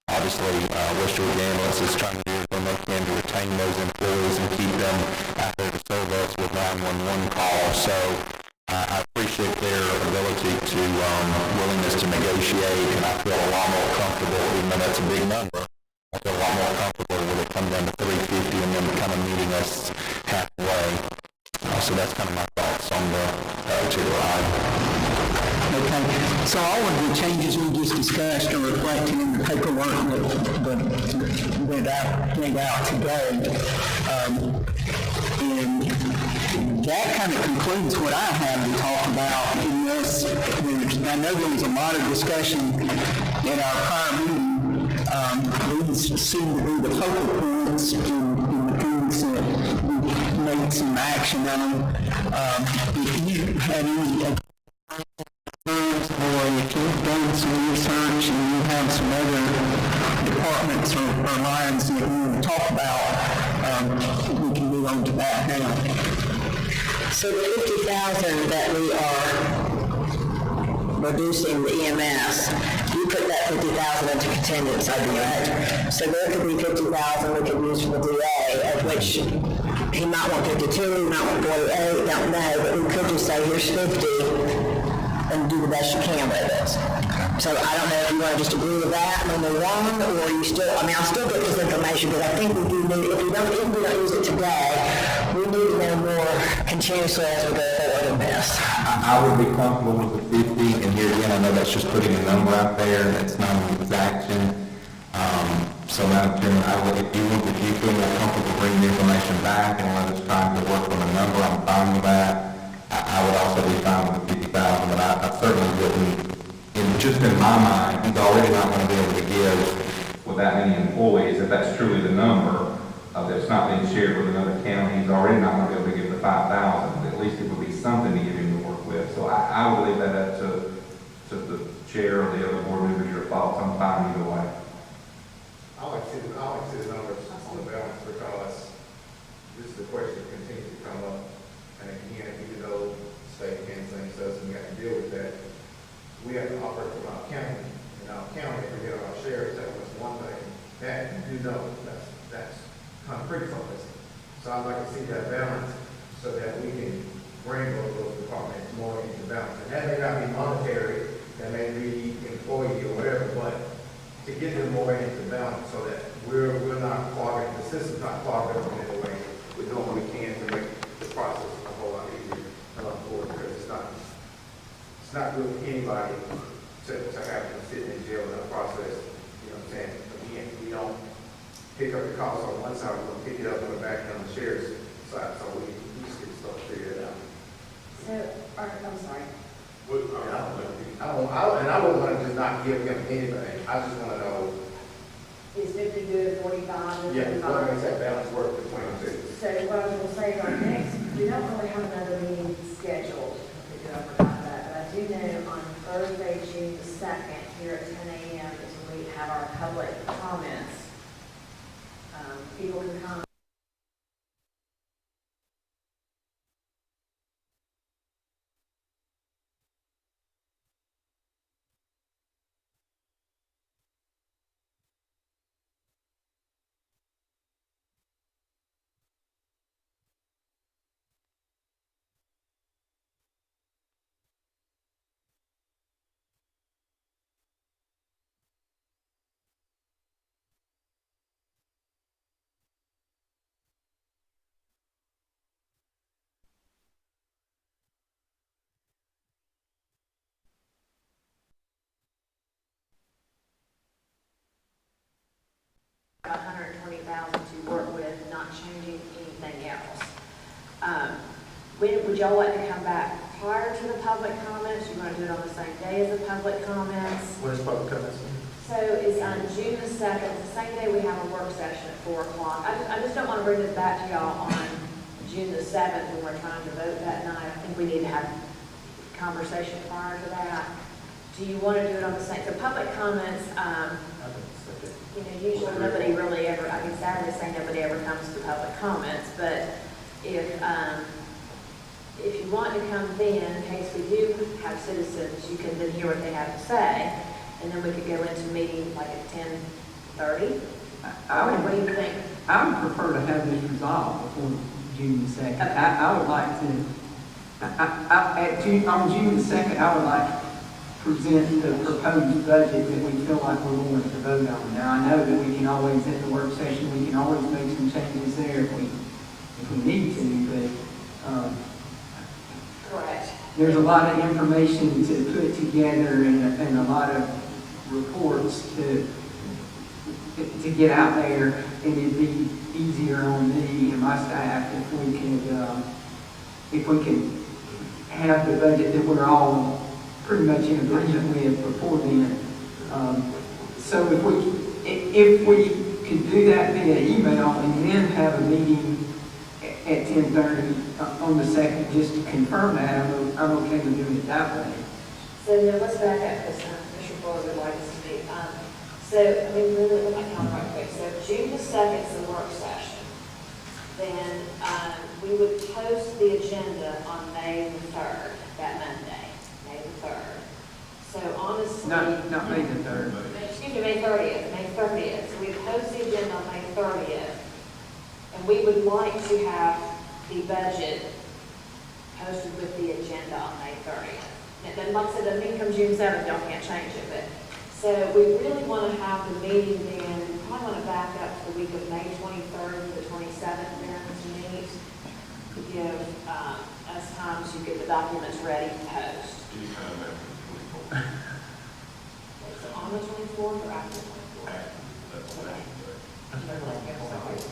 Obviously, West Georgia Ambulance is trying to do everything they can to retain those employees and keep them out there to serve us with 911 calls. So I appreciate their ability to willingness to negotiate, and I feel a lot more comfortable, even though that's a big number. I feel a lot more comfortable with it coming down to $350 and then kind of meeting us halfway. So that's kind of my thoughts on the particular item. Okay, so all of the changes we just discussed are reflected in the paperwork that I laid out today. And that kind of concludes what I have to talk about in this. I know there was a lot of discussion in our prior meeting. These seem to be the focal points in the things that we made some action on. If you had any or if you've done some research and you have some other departments or lines that you want to talk about, we can move on to that now. So the $50,000 that we are reducing the EMS, you put that $50,000 into contingency, right? So there could be $50,000 we could use for the DA, of which he might want 52, he might want 48, don't know, but we could just say, here's 50, and do the best you can with it. So I don't know if you want to just agree with that and move on, or you still, I mean, I'll still get this information, because I think we do need, if we don't use it today, we need to know more continuously as we go forward in this. I would be comfortable with the 50, and here again, I know that's just putting a number out there, and it's not an exaction. So Madam Chairman, if you feel more comfortable bringing the information back and let us try to work on a number, I'm fine with that. I would also be fine with the 50,000, but I certainly wouldn't, just in my mind, he's already not going to be able to give with that many employees, if that's truly the number, that's not being shared with another county, he's already not going to be able to give the 5,000, at least it would be something to give him to work with. So I would leave that up to the chair or the other board members, your thoughts. I'm fine either way. I like to see the numbers on the balance, because this is the question that continues to come up. And again, even though the state can things does, and we have to deal with that, we have to operate from our county. And our county, if we get our share, is telling us one thing, that you know, that's concrete for us. So I'd like to see that balance so that we can bring those departments more into balance. And that may not be monetary, that may be employee or whatever, but to get them more into balance so that we're not clogging the system's not clogged up in any way. We're doing what we can to make the process a whole lot easier for it, because it's not good for anybody to have them sitting in jail in that process. You know what I'm saying? Again, we don't pick up the cost on one side, we're gonna pick it up on the back end on the sheriff's side, so we just get stuff figured out. So, I'm sorry. And I wouldn't want to just not give him anything. I just want to know, Is 50 good, 45, yeah, what 55? makes that balance work between the two? So what I was going to say is our next, we don't really have another meeting scheduled. We do overnight that, but I do know on Thursday, June the 2nd, here at 10 a.m. is when we have our public comments. People can come. $120,000 to work with, not changing anything else. When would y'all like to come back prior to the public comments? You want to do it on the same day as the public comments? When is public comments? So it's on June the 2nd, it's the same day we have a work session at 4 o'clock. I just don't want to bring this back to y'all on June the 7th when we're trying to vote that night. I think we need to have conversation prior to that. Do you want to do it on the same, so public comments, you know, usually nobody really ever, I can sadly say nobody ever comes to public comments, but if you want to come then, in case we do have citizens, you can then hear what they have to say, and then we could go into meeting like at 10:30. What do you think? I would prefer to have this resolved before June the 2nd. Okay. I would like to, on June the 2nd, I would like to present the proposed budget that we feel like we're going to vote on. Now, I know that we can always, at the work session, we can always make some changes there if we need to, but, Correct. there's a lot of information to put together and a lot of reports to get out there, and it'd be easier on me and my staff if we could have the budget that we're all pretty much in agreement with before then. So if we could do that via email and then have a meeting at 10:30 on the 2nd, just to confirm that, I'm okay with doing it that way. So now let's back up, because Mr. Fuller would like us to speak. So, I mean, really, let me count right quick. So June the 2nd is the work session. Then we would post the agenda on May the 3rd, that Monday, May the 3rd. So honestly... Not May the 3rd. Excuse me, May 30th, May 30th. So we post the agenda on May 30th. And we would like to have the budget posted with the agenda on May 30th. And then, like I said, the meeting comes June 7th, y'all can't change it, but, so we really want to have the meeting then, we probably want to back up to the week of May 23rd to the 27th then to meet, to give us time to get the documents ready to post. So on the 24th or after the 24th?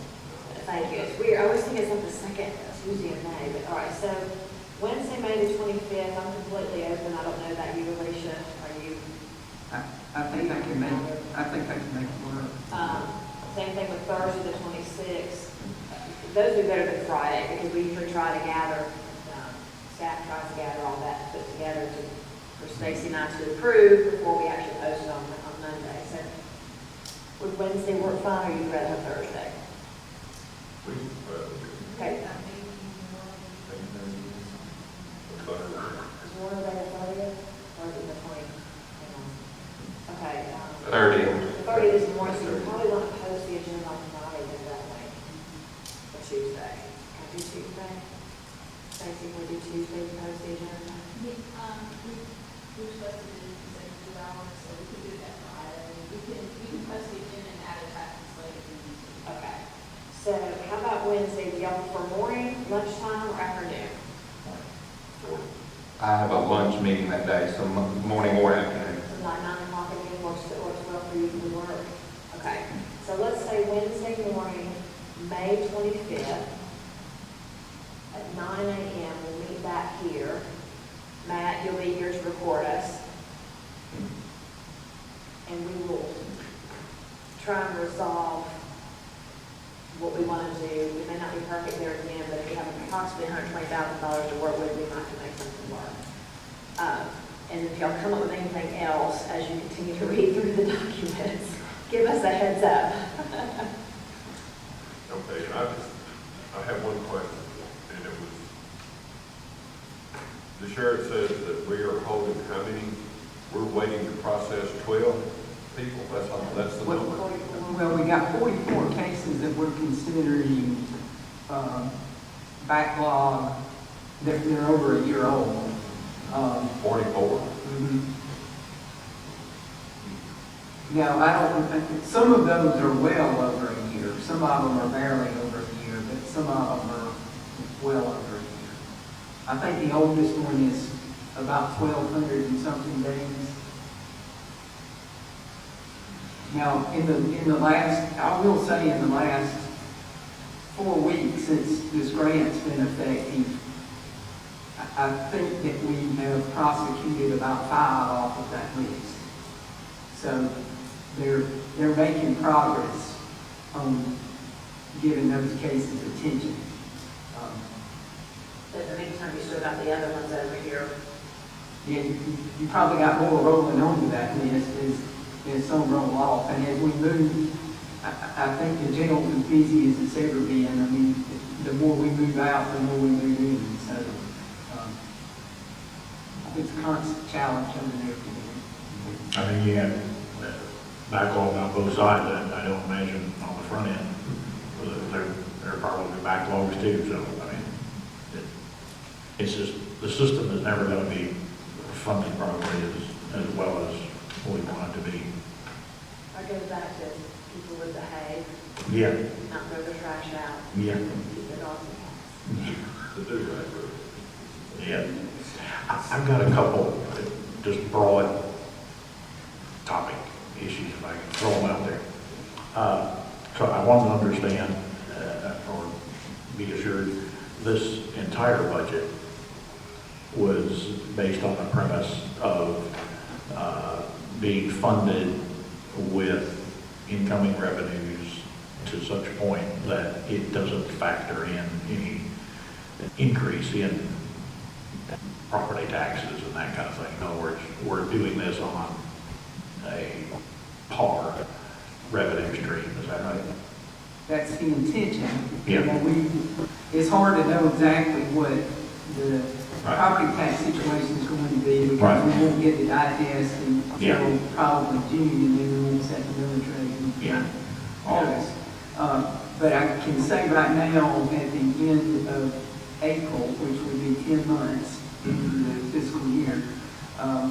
Thank you. It's weird. I always think it's like the second Tuesday of May, but all right. So Wednesday, May the 25th, I'm completely open. I don't know about you, Alicia. Are you? I think I can make it work. Same thing with Thursday, the 26th. Those would be better than Friday because we usually try to gather, staff tries to gather all that to put together for Stacy and I to approve before we actually post it on Monday. So would Wednesday work fine, or you'd rather have Thursday? Okay. Is Memorial Day the 30th, or is it the 20th? Okay. 30. The 30th is Memorial, so you probably want to post the agenda on Friday, then that way, or Tuesday. Can I do Tuesday? Stacy, can we do Tuesday to post the agenda? We're supposed to do consecutive hours, so we can do that Friday. We can post the agenda and add attachments later if we need to. Okay. Wednesday, do y'all prefer morning, lunchtime, or afternoon? I have a lunch meeting that day, so morning or afternoon. So like 9 o'clock again, works well for you to work? Okay, so let's say Wednesday morning, May 25th, at 9 a.m., we'll meet back here. Matt, you'll be here to record us. And we will try and resolve what we want to do. We may not be perfect there again, but if we have approximately $120,000 to work with, we might can make something work. And if y'all come up with anything else as you continue to read through the documents, give us a heads up. Okay, I have one question, and it was, the sheriff says that we are holding how many? We're waiting to process 12 people, that's the number. Well, we got 44 cases that we're considering backlog. They're over a year old. 44. Mhm. Now, I don't think, some of those are well over a year. Some of them are barely over a year, but some of them are well over a year. I think the oldest one is about 1,200 and something days. Now, in the last, I will say in the last 4 weeks since this grant's been effective, I think that we have prosecuted about 5 off of that list. So they're making progress on giving those cases attention. But the meantime, you still got the other ones over here. Yeah, you probably got more rolling onto that list as some roll off. And as we move, I think the jail's as busy as it's ever been. I mean, the more we move out, the more we move in. So it's a constant challenge over there for them. I mean, you had backlog on both sides, I don't imagine on the front end, there are probably backlogs too, so, I mean, it's just, the system is never gonna be funded properly as well as we want it to be. I go back to people would behave, Yeah, not throw the trash out, yeah, keep the dogs and cats. The do right. yeah. I've got a couple, just broad topic issues, if I can throw them out there. So I want to understand, or be assured, this entire budget was based on the premise of being funded with incoming revenues to such a point that it doesn't factor in any increase in property taxes and that kind of thing. In other words, we're doing this on a par revenue stream, is that right? That's the intention. Yeah. You know, it's hard to know exactly what the Right. property tax situation is going to be because Right. we won't get the digest until Yeah. probably June, and then we won't set the millage rate until Yeah. August. But I can say right now, at the end of April, which would be 10 months into the fiscal year,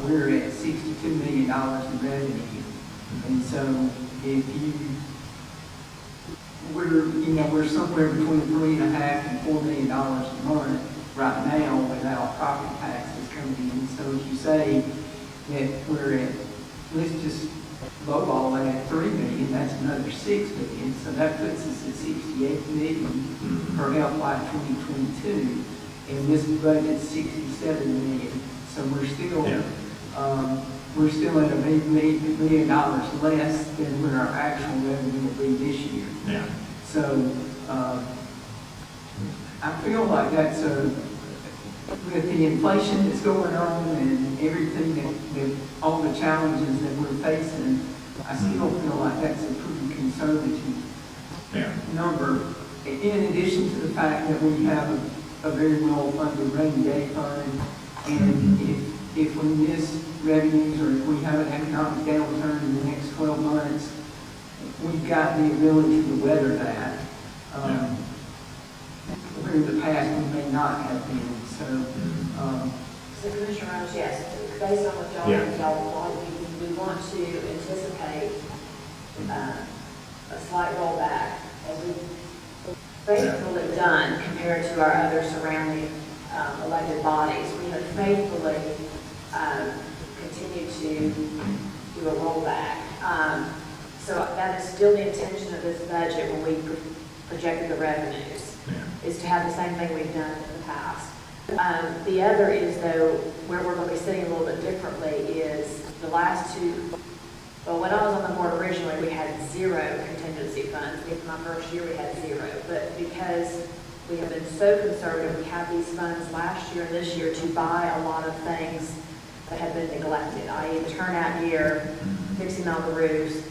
we're at $62 million in revenue. And so if we're somewhere between $3.5 and $4 million a month right now without property taxes coming in. So if you say that we're at, let's just lowball that at $3 million, that's another $6 million. So that puts us at $68 million for FY 2022. And this budget's $67 million. So we're still, at $1 million less than what our actual revenue will be this year. Yeah. So, I feel like that's with the inflation that's going on and everything that all the challenges that we're facing, I still feel like that's a pretty conservative number. In addition to the fact that we have a very well-funded rainy day fund, and if we miss revenues or if we have an economic downturn in the next 12 months, we've got the ability to weather that. Where in the past we may not have been. So Commissioner Rose, yes, based on what y'all want, we want to anticipate a slight rollback as we faithfully done compared to our other surrounding elected bodies. We have faithfully continued to do a rollback. So that is still the intention of this budget when we projected the revenues, is to have the same thing we've done in the past. The other is, though, where we're going to be sitting a little bit differently is the last two. Well, when I was on the board originally, we had 0 contingency funds. In my first year, we had 0. But because we have been so conservative, we have these funds last year and this year to buy a lot of things that have been neglected, i.e. the turnout gear, fixing all the roofs.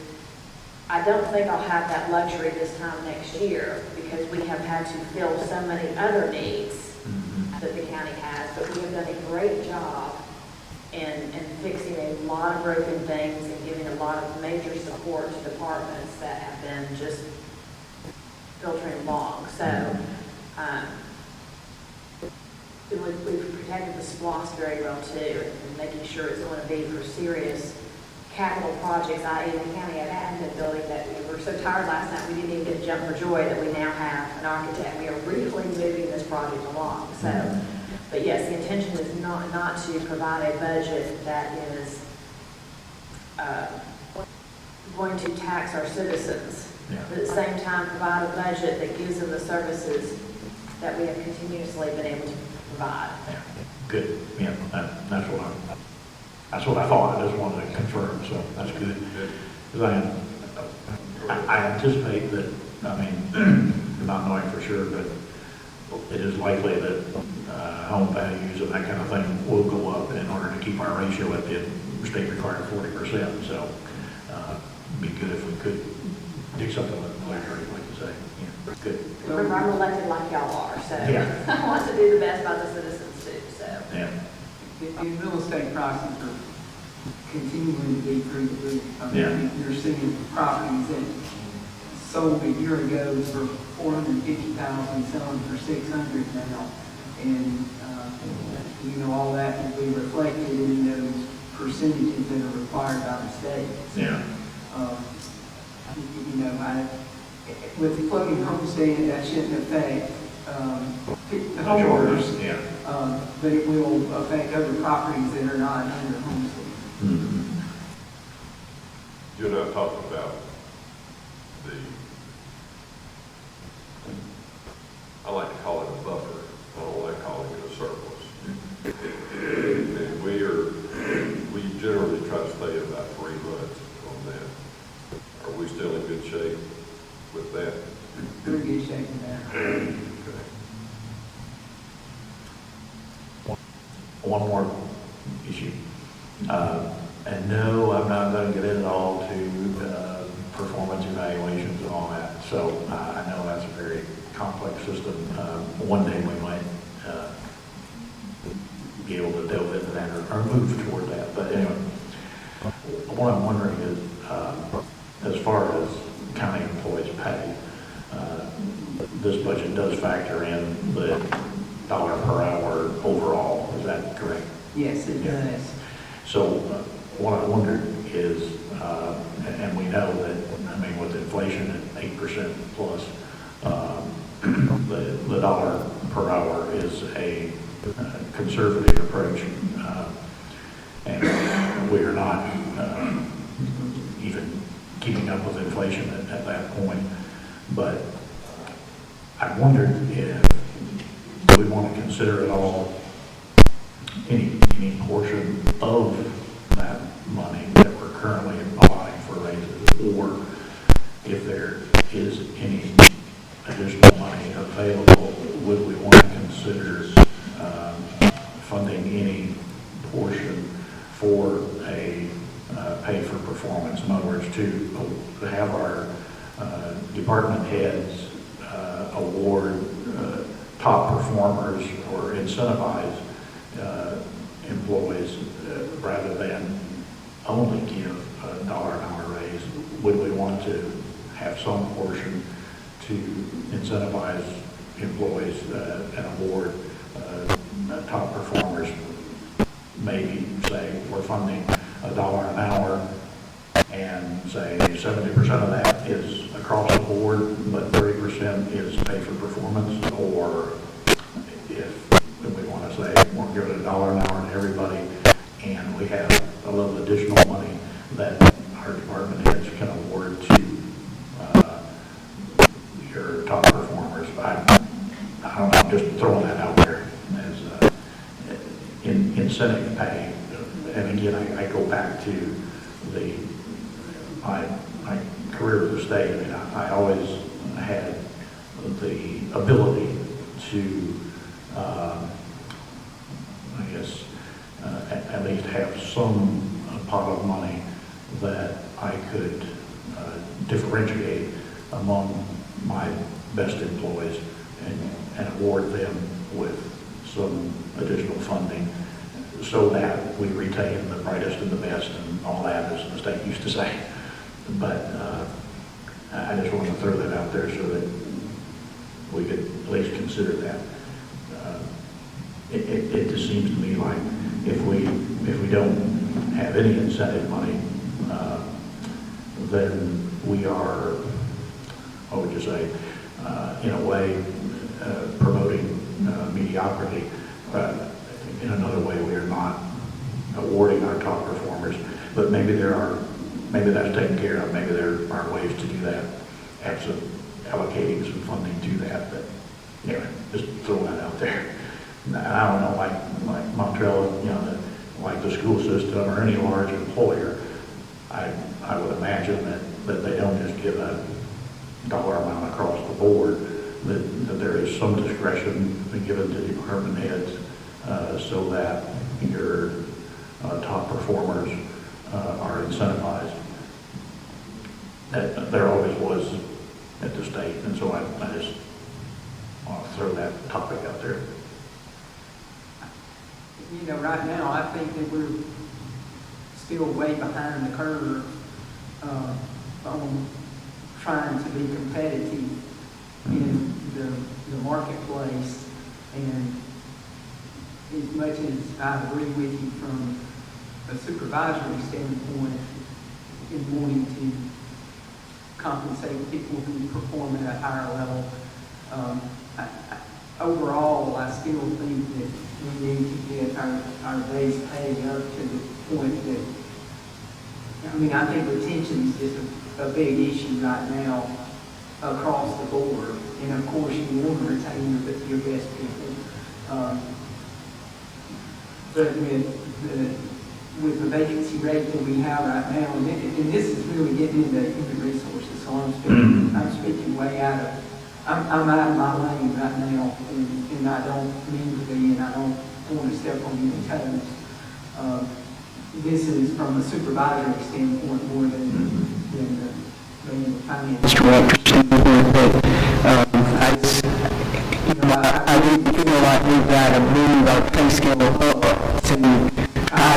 I don't think I'll have that luxury this time next year because we have had to fill so many other needs that the county has. But we have done a great job in fixing a lot of broken things and giving a lot of major support to departments that have been just filtering along. So we've protected the SPLOST very well too, and making sure it's going to be for serious capital projects, i.e. the county had been building that we were so tired last night we didn't even get to jump for joy that we now have an architect. We are really moving this project along. So, but yes, the intention is not to provide a budget that is going to tax our citizens, but at the same time provide a budget that gives them the services that we have continuously been able to provide. Yeah, good. Yeah, that's what I thought. I just wanted to confirm, so that's good. Because I anticipate that, I mean, not knowing for sure, but it is likely that home values and that kind of thing will go up in order to keep our ratio at the state required 40%. So it'd be good if we could do something with the luxury, like you say. Yeah, good. Remember, I'm elected like y'all are, so Yeah. I want to do the best by the citizens too. So Yeah. The real estate prices are continuing to be through the roof. I mean, Yeah. You're seeing properties that sold a year ago for $450,000, selling for $600 now. And, all that will be reflected in those percentages that are required by the state. Yeah. With the floating homestead, that shouldn't affect the homeowners. Yeah. But it will affect other properties that are not under homestead. Mm-hmm. You and I talked about I like to call it a buffer. I don't like calling it a surplus. And we generally try to stay about 3 months on that. Are we still in good shape with that? Very good shape in that. Okay. One more issue. And no, I'm not going to get into all to performance evaluations and all that. So I know that's a very complex system. One day we might be able to delve into that or move toward that. But anyway, what I'm wondering is, as far as county employees' pay, this budget does factor in the $1 per hour overall. Is that correct? Yes, it does. So what I wondered is, and we know that, I mean, with inflation at 8% plus, the $1 per hour is a conservative approach, and we are not even keeping up with inflation at that point. But I wondered if we want to consider at all any portion of that money that we're currently applying for raises, or if there is any additional money available, would we want to consider funding any portion for a pay for performance? In other words, to have our department heads award top performers or incentivize employees rather than only give a $1 an hour raise. Would we want to have some portion to incentivize employees and award top performers? Maybe say we're funding $1 an hour and say 70% of that is across the board, but 30% 50% is pay for performance, or if we want to say we're giving $1 an hour to everybody, and we have a little additional money that our department heads can award to your top performers. I don't know, I'm just throwing that out there as incentive pay. And again, I go back to my career with the state. I mean, I always had the ability to, I guess, at least have some pot of money that I could differentiate among my best employees and award them with some additional funding so that we retain the brightest and the best and all that, as the state used to say. But I just want to throw that out there so that we could at least consider that. It just seems to me like if we don't have any incentive money, then we are, what would you say, in a way, promoting mediocrity. In another way, we are not awarding our top performers, but maybe that's taken care of. Maybe there are ways to do that, absent allocating some funding to that. But anyway, just throw that out there. And I don't know, like Montreal, like the school system or any large employer, I would imagine that they don't just give a dollar amount across the board, that there is some discretion given to department heads so that your top performers are incentivized. There always was at the state, and so I just want to throw that topic out there. Right now, I think that we're still way behind the curve on trying to be competitive in the marketplace. And as much as I agree with you from a supervisory standpoint in wanting to compensate people who perform at a higher level, overall, I still think that we need to get our base pay up to the point that, I think retention is just a big issue right now across the board. And of course, you want to retain your best people. But with the vacancy rate that we have right now, and this is really getting into human resources, so I'm speaking way out of, I'm out of my lane right now, and I don't mean to be, and I don't want to step on any toes. This is from a supervisory standpoint more than the finance director standpoint, but I really feel like we've got to move our pay scale up to try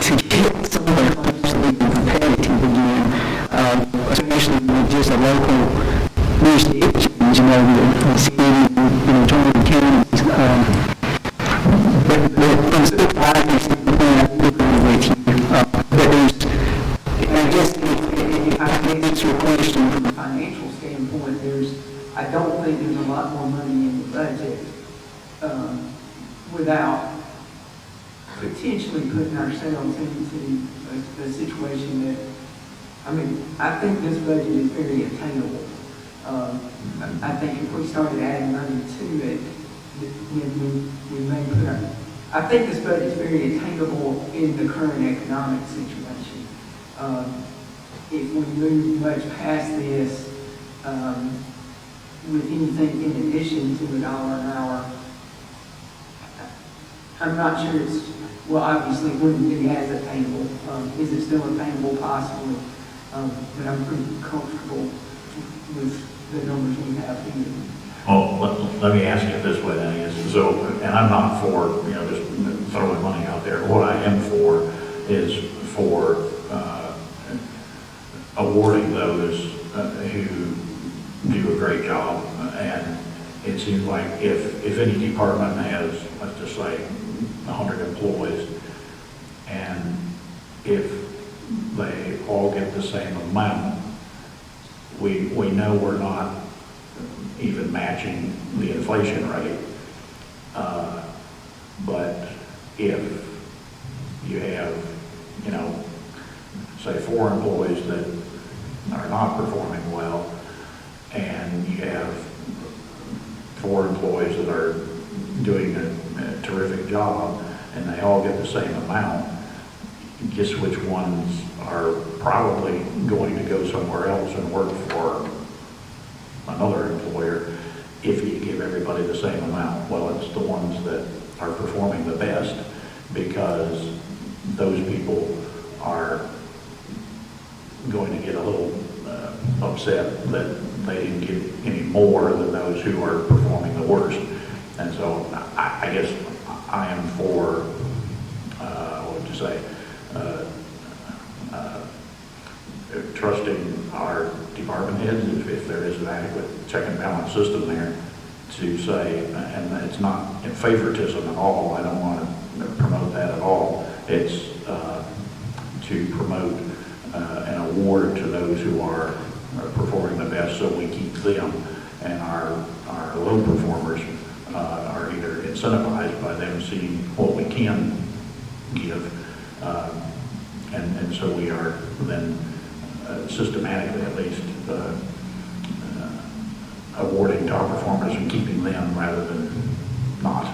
to get somewhere close to being competitive again, especially with just a local jurisdiction, the city, joining counties. But from a supervisory standpoint, I agree with you. But there's, I guess if I can answer your question from a financial standpoint, I don't think there's a lot more money in the budget without potentially putting ourselves into a situation that, I think this budget is very attainable. I think if we started adding money to it, then we may put I think this budget is very attainable in the current economic situation. If we move much past this, with anything in addition to $1 an hour, I'm not sure obviously it wouldn't be as attainable. Is it still attainable? Possibly. But I'm pretty comfortable with the numbers we have here. Well, let me ask you it this way then. And I'm not for, just throwing money out there. What I am for is for awarding those who do a great job. And it seems like if any department has, let's just say, 100 employees, and if they all get the same amount, we know we're not even matching the inflation rate. But if you have, you know, say 4 employees that are not performing well, and you have 4 employees that are doing a terrific job, and they all get the same amount, guess which ones are probably going to go somewhere else and work for another employer if you give everybody the same amount? Well, it's the ones that are performing the best, because those people are going to get a little upset that they didn't get any more than those who are performing the worst. And so I guess I am for, what would you say, trusting our department heads, if there is an adequate check and balance system there, to say, and it's not in favoritism at all, I don't want to promote that at all, it's to promote an award to those who are performing the best, so we keep them, and our low performers are either incentivized by them seeing what we can give, and so we are then systematically at least awarding top performers and keeping them rather than not.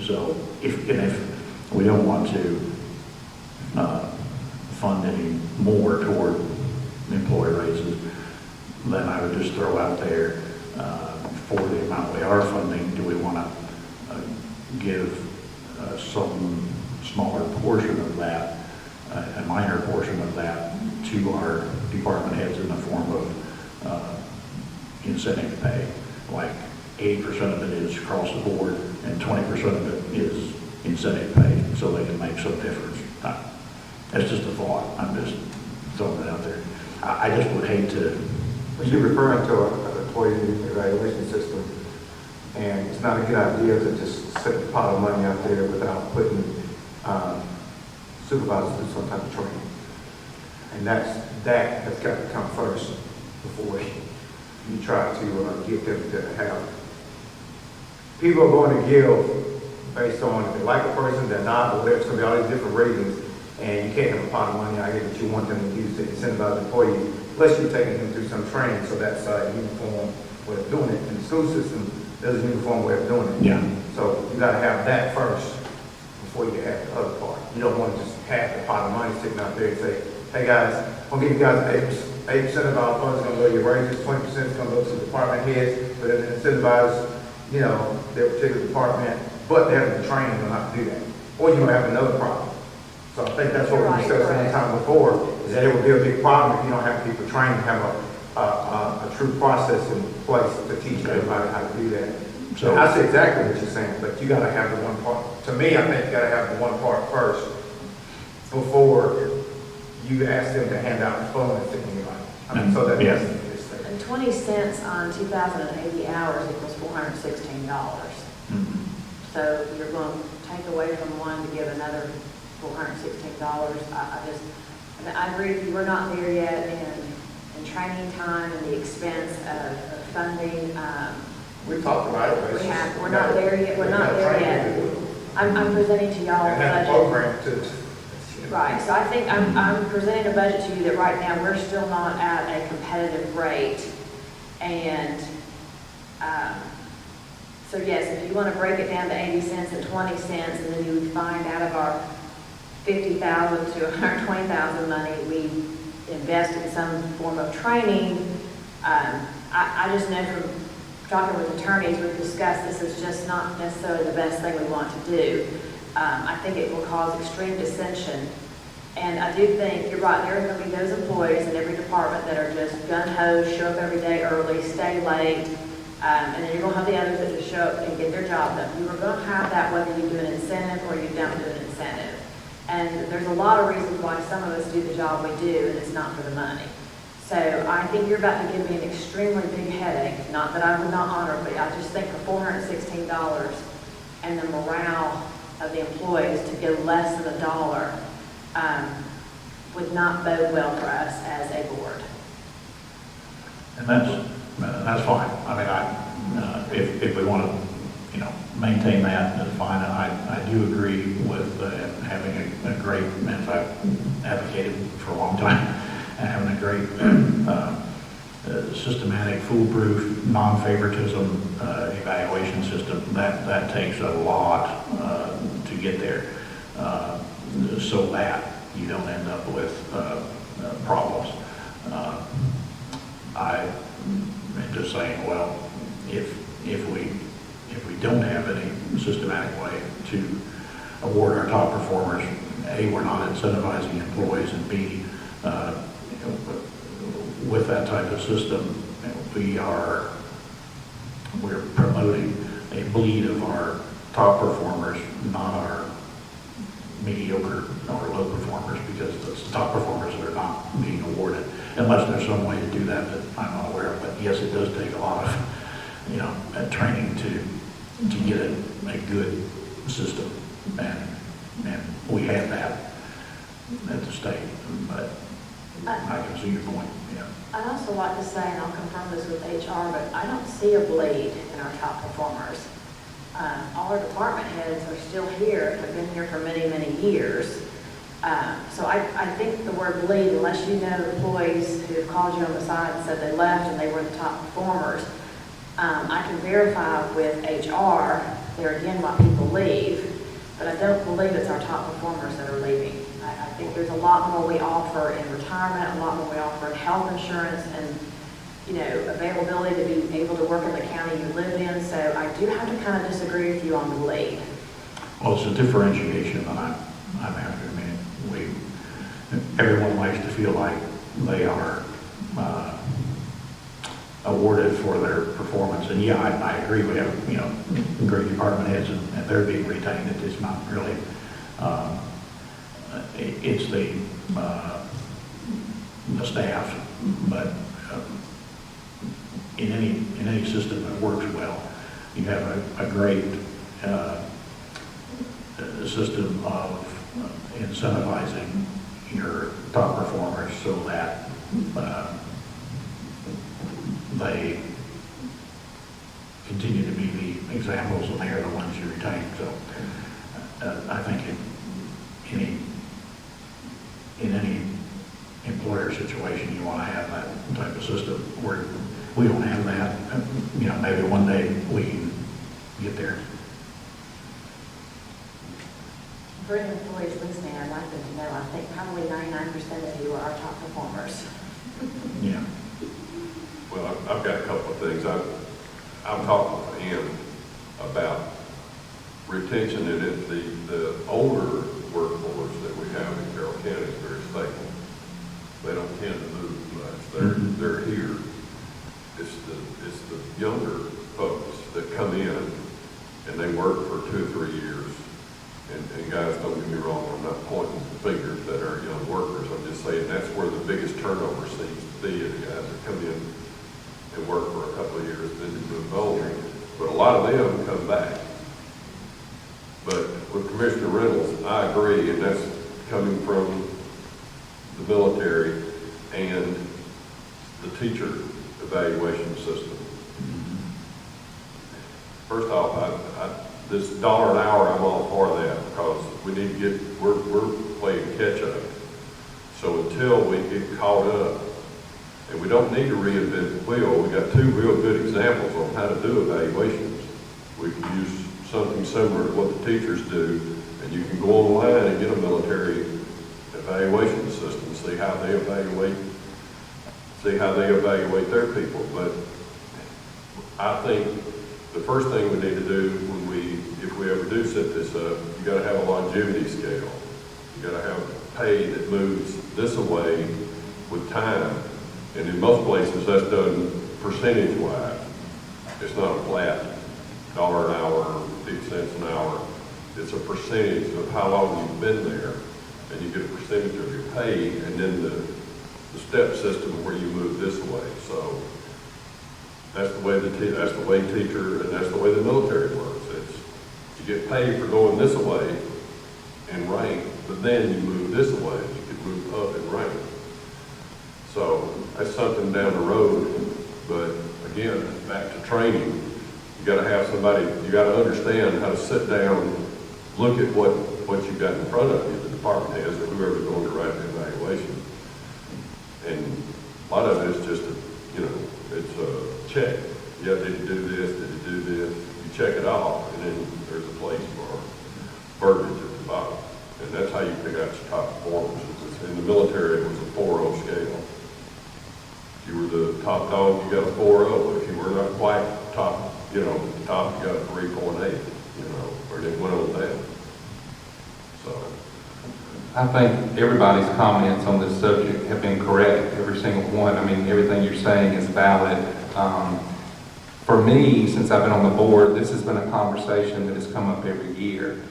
So if we don't want to fund any more toward employee raises, then I would just throw out there, for the amount we are funding, do we want to give some smaller portion of that, a minor portion of that, to our department heads in the form of incentive pay, like 80% of it is across the board and 20% of it is incentive pay, so they can make some difference. That's just a thought. I'm just throwing it out there. I just would hate to. You're referring to an employee evaluation system, and it's not a good idea to just set a pot of money out there without putting supervisors through some type of training. And that has got to come first before you try to get them to have. People are going to give based on if they like a person, they're not, or there's going to be all these different ratings, and you can't have a pot of money out here that you want them to use to incentivize employees, unless you're taking them through some training, so that's a uniform way of doing it. In the school system, there's a uniform way of doing it. Yeah. So you got to have that first before you can have the other part. You don't want to just have the pot of money sitting out there and say, hey guys, I'll give you guys 8% of our funds is going to go to your raises, 20% is going to go to the department heads, but then incentivize, you know, their particular department, but they haven't been trained on how to do that. Or you're going to have another problem. So I think that's what we discussed one time before, is that it would be a big problem if you don't have people trained to have a true process in place to teach everybody how to do that. So I see exactly what you're saying, but you got to have the one part. To me, I think you got to have the one part first before you ask them to hand out the funds to anybody. I mean, so that yeah. And 20 cents on 2,080 hours equals $416. Mm-hmm. So you're going to take away from one to give another $416. I agree with you, we're not there yet in training time and the expense of funding. We talked about it. We're not there yet. We're not there yet. I'm presenting to y'all a budget. Program to. Right, so I think I'm presenting a budget to you that right now we're still not at a competitive rate. And so yes, if you want to break it down to 80 cents and 20 cents, and then you would find out of our 50,000 to 120,000 money, we invest in some form of training. I just know from talking with attorneys, we've discussed this is just not necessarily the best thing we want to do. I think it will cause extreme dissension. And I do think, you're right, there are going to be those employees in every department that are just gung-ho, show up every day early, stay late, and then you're going to have the others that just show up and get their job done. You are going to have that whether you do an incentive or you don't do an incentive. And there's a lot of reasons why some of us do the job we do, and it's not for the money. So I think you're about to give me an extremely big headache, not that I would not honor, but I just think for $416 and the morale of the employees to go less than $1 would not bode well for us as a board. And that's fine. I mean, if we want to, maintain that, that's fine. And I do agree with having a great, as I've advocated for a long time, having a great systematic, foolproof, non-favoritism evaluation system. That takes a lot to get there, so that you don't end up with problems. I'm just saying, well, if we don't have any systematic way to award our top performers, A, we're not incentivizing employees, and B, with that type of system, we're promoting a bleed of our top performers, not our mediocre or low performers, because it's the top performers that are not being awarded, unless there's some way to do that I'm not aware of. But yes, it does take a lot of, training to get a good system, and we have that at the state, but I can see your point, yeah. I'd also like to say, and I'll confirm this with HR, but I don't see a bleed in our top performers. All our department heads are still here, have been here for many, many years. So I think the word bleed, unless you know employees who have called you on the side and said they left and they were the top performers, I can verify with HR, there again, why people leave, but I don't believe it's our top performers that are leaving. I think there's a lot more we offer in retirement, a lot more we offer in health insurance, and availability to be able to work in the county you live in. So I do have to kind of disagree with you on the lead. Well, it's a differentiation that I'm after. I mean, everyone likes to feel like they are awarded for their performance. And yeah, I agree. We have, great department heads and they're being retained. It's not really, it's the staff, but in any system that works well, you have a great system of incentivizing your top performers so that they continue to be the examples, and they are the ones you retain. So I think in any employer situation, you want to have that type of system. Where we don't have that, maybe one day we can get there. For any employees listening, I'd like them to know, I think probably 99% of you are our top performers. Yeah. Well, I've got a couple of things. I'm talking to Ann about retention, and the older workforce that we have in Carroll County is very stable. They don't tend to move much. They're here. It's the younger folks that come in and they work for 2 or 3 years. And guys, don't get me wrong, I'm not pointing fingers that are young workers. I'm just saying that's where the biggest turnover seems to be, is the guys that come in and work for a couple of years, then they move on. But a lot of them come back. But with Commissioner Reynolds, I agree, and that's coming from the military and the teacher evaluation system. First off, this $1 an hour, I'm all for that, because we need to we're playing catch up. So until we get caught up, and we don't need to reinvent the wheel, we got 2 real good examples on how to do evaluations. We can use something similar to what the teachers do, and you can go online and get a military evaluation system, see how they evaluate their people. But I think the first thing we need to do if we ever do set this up, you got to have a longevity scale. You got to have pay that moves this away with time. And in most places, that's done percentage-wise. It's not a flat $1 an hour or 50 cents an hour. It's a percentage of how long you've been there, and you get a percentage of your pay, and then the step system where you move this way. So that's the way teacher, and that's the way the military works. You get paid for going this way in rank, but then you move this way. You can move up in rank. So that's something down the road, but again, back to training, you gotta have somebody, you gotta understand how to sit down, look at what you've got in front of you, the department heads or whoever's going to write the evaluation. And a lot of it is just, it's a check. Yeah, did you do this? Did you do this? You check it off, and then there's a place for verbiage at the bottom. And that's how you pick out your top performers. In the military, it was a 4-0 scale. If you were the top dog, you got a 4-0. If you were not quite top, the top, you got a 3.8, or it went on down. So. I think everybody's comments on this subject have been correct, every single one. I mean, everything you're saying is valid. For me, since I've been on the board, this has been a conversation that has come up every year.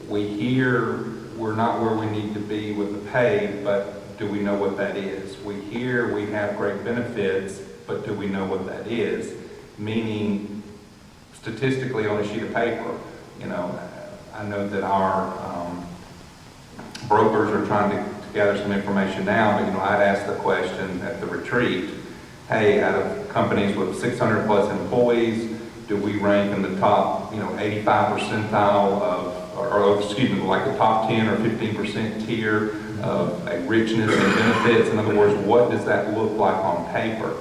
We hear we're not where we need to be with the pay, but do we know what that is? We hear we have great benefits, but do we know what that is? Meaning, statistically on a sheet of paper, I know that our brokers are trying to gather some information now, but I'd asked the question at the retreat, hey, out of companies with 600 plus employees, do we rank in the top, 85 percentile like the top 10 or 15% tier of a richness and benefits? In other words, what does that look like on paper?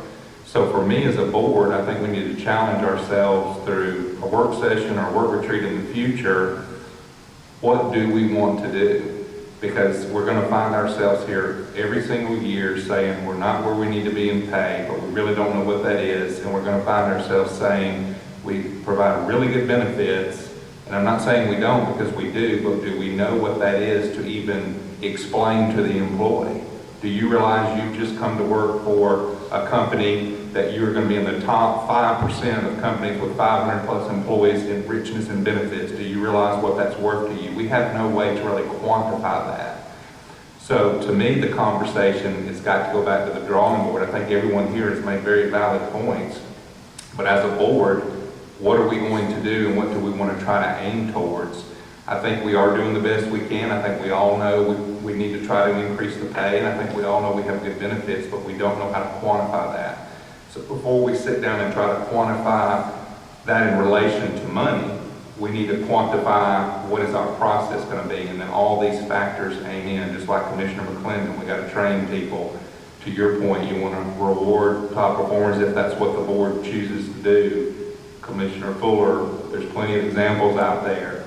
So for me as a board, I think we need to challenge ourselves through a work session or a work retreat in the future. What do we want to do? Because we're going to find ourselves here every single year saying we're not where we need to be in pay, but we really don't know what that is. And we're going to find ourselves saying we provide really good benefits. And I'm not saying we don't, because we do, but do we know what that is to even explain to the employee? Do you realize you've just come to work for a company that you're going to be in the top 5% of companies with 500 plus employees in richness and benefits? Do you realize what that's worth to you? We have no way to really quantify that. So to me, the conversation has got to go back to the drawing board. I think everyone here has made very valid points. But as a board, what are we going to do and what do we want to try to aim towards? I think we are doing the best we can. I think we all know we need to try to increase the pay, and I think we all know we have good benefits, but we don't know how to quantify that. So before we sit down and try to quantify that in relation to money, we need to quantify what is our process going to be, and then all these factors aim in, just like Commissioner McClendon, we got to train people. To your point, you want to reward top performers if that's what the board chooses to do. Commissioner Fuller, there's plenty of examples out there.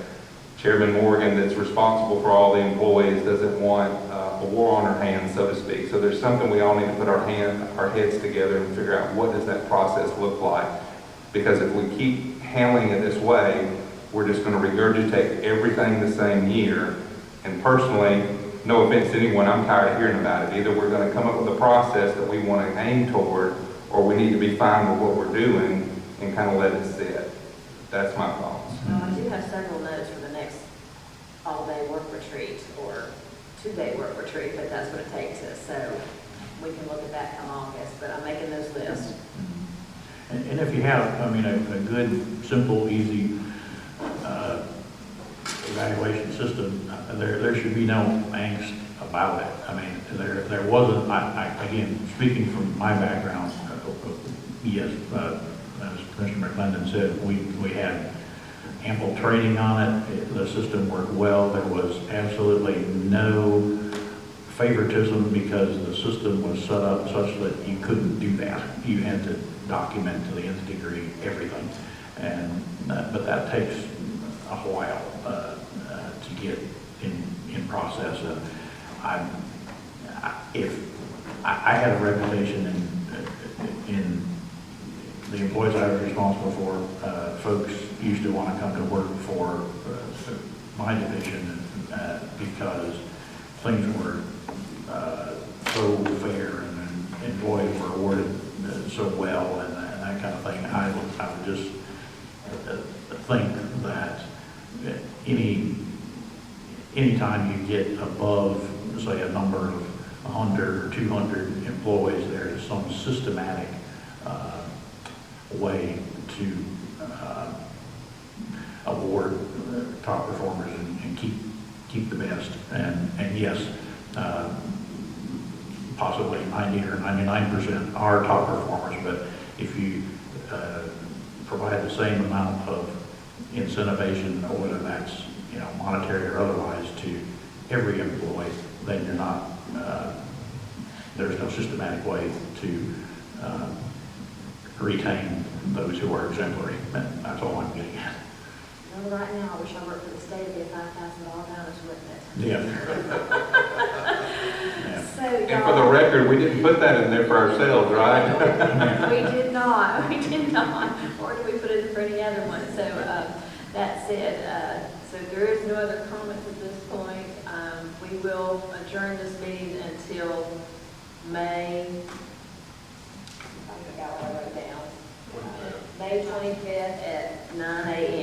Chairman Morgan, that's responsible for all the employees, doesn't want a war on her hands, so to speak. So there's something we all need to put our heads together and figure out what does that process look like. Because if we keep handling it this way, we're just going to regurgitate everything the same year. And personally, no offense to anyone, I'm tired of hearing about it. Either we're going to come up with a process that we want to aim toward, or we need to be fine with what we're doing and kind of let it sit. That's my thoughts. Well, I do have several notes for the next all-day work retreat or two-day work retreat, but that's what it takes us. So we can look at that come August, but I'm making those lists. And if you have, a good, simple, easy evaluation system, there should be no angst about it. There wasn't, again, speaking from my background, yes, as Commissioner McClendon said, we had ample training on it. The system worked well. There was absolutely no favoritism because the system was set up such that you couldn't do that. You had to document to the nth degree everything. But that takes a while to get in process. I had a reputation in the employees I was responsible for, folks used to want to come to work for my division because things were so fair and employees were awarded so well and that kind of thing. I would just think that any time you get above, say, a number of 100 or 200 employees, there is some systematic way to award top performers and keep the best. And yes, possibly 90 or 99% are top performers, but if you provide the same amount of incentivization, or whether that's, you know, monetary or otherwise, to every employee, then you're not, there's no systematic way to retain those who are exemplary. That's all I'm getting at. Well, right now, I wish I worked for the state, it'd be a $5,000 bonus, wouldn't it? Yeah. Yeah. So, And for the record, we didn't put that in there for ourselves, right? We did not, or did we put it in for any other one? So, that said, so there is no other comments at this point. We will adjourn this meeting until May, I forgot what I wrote down. May 25th at 9 a.m.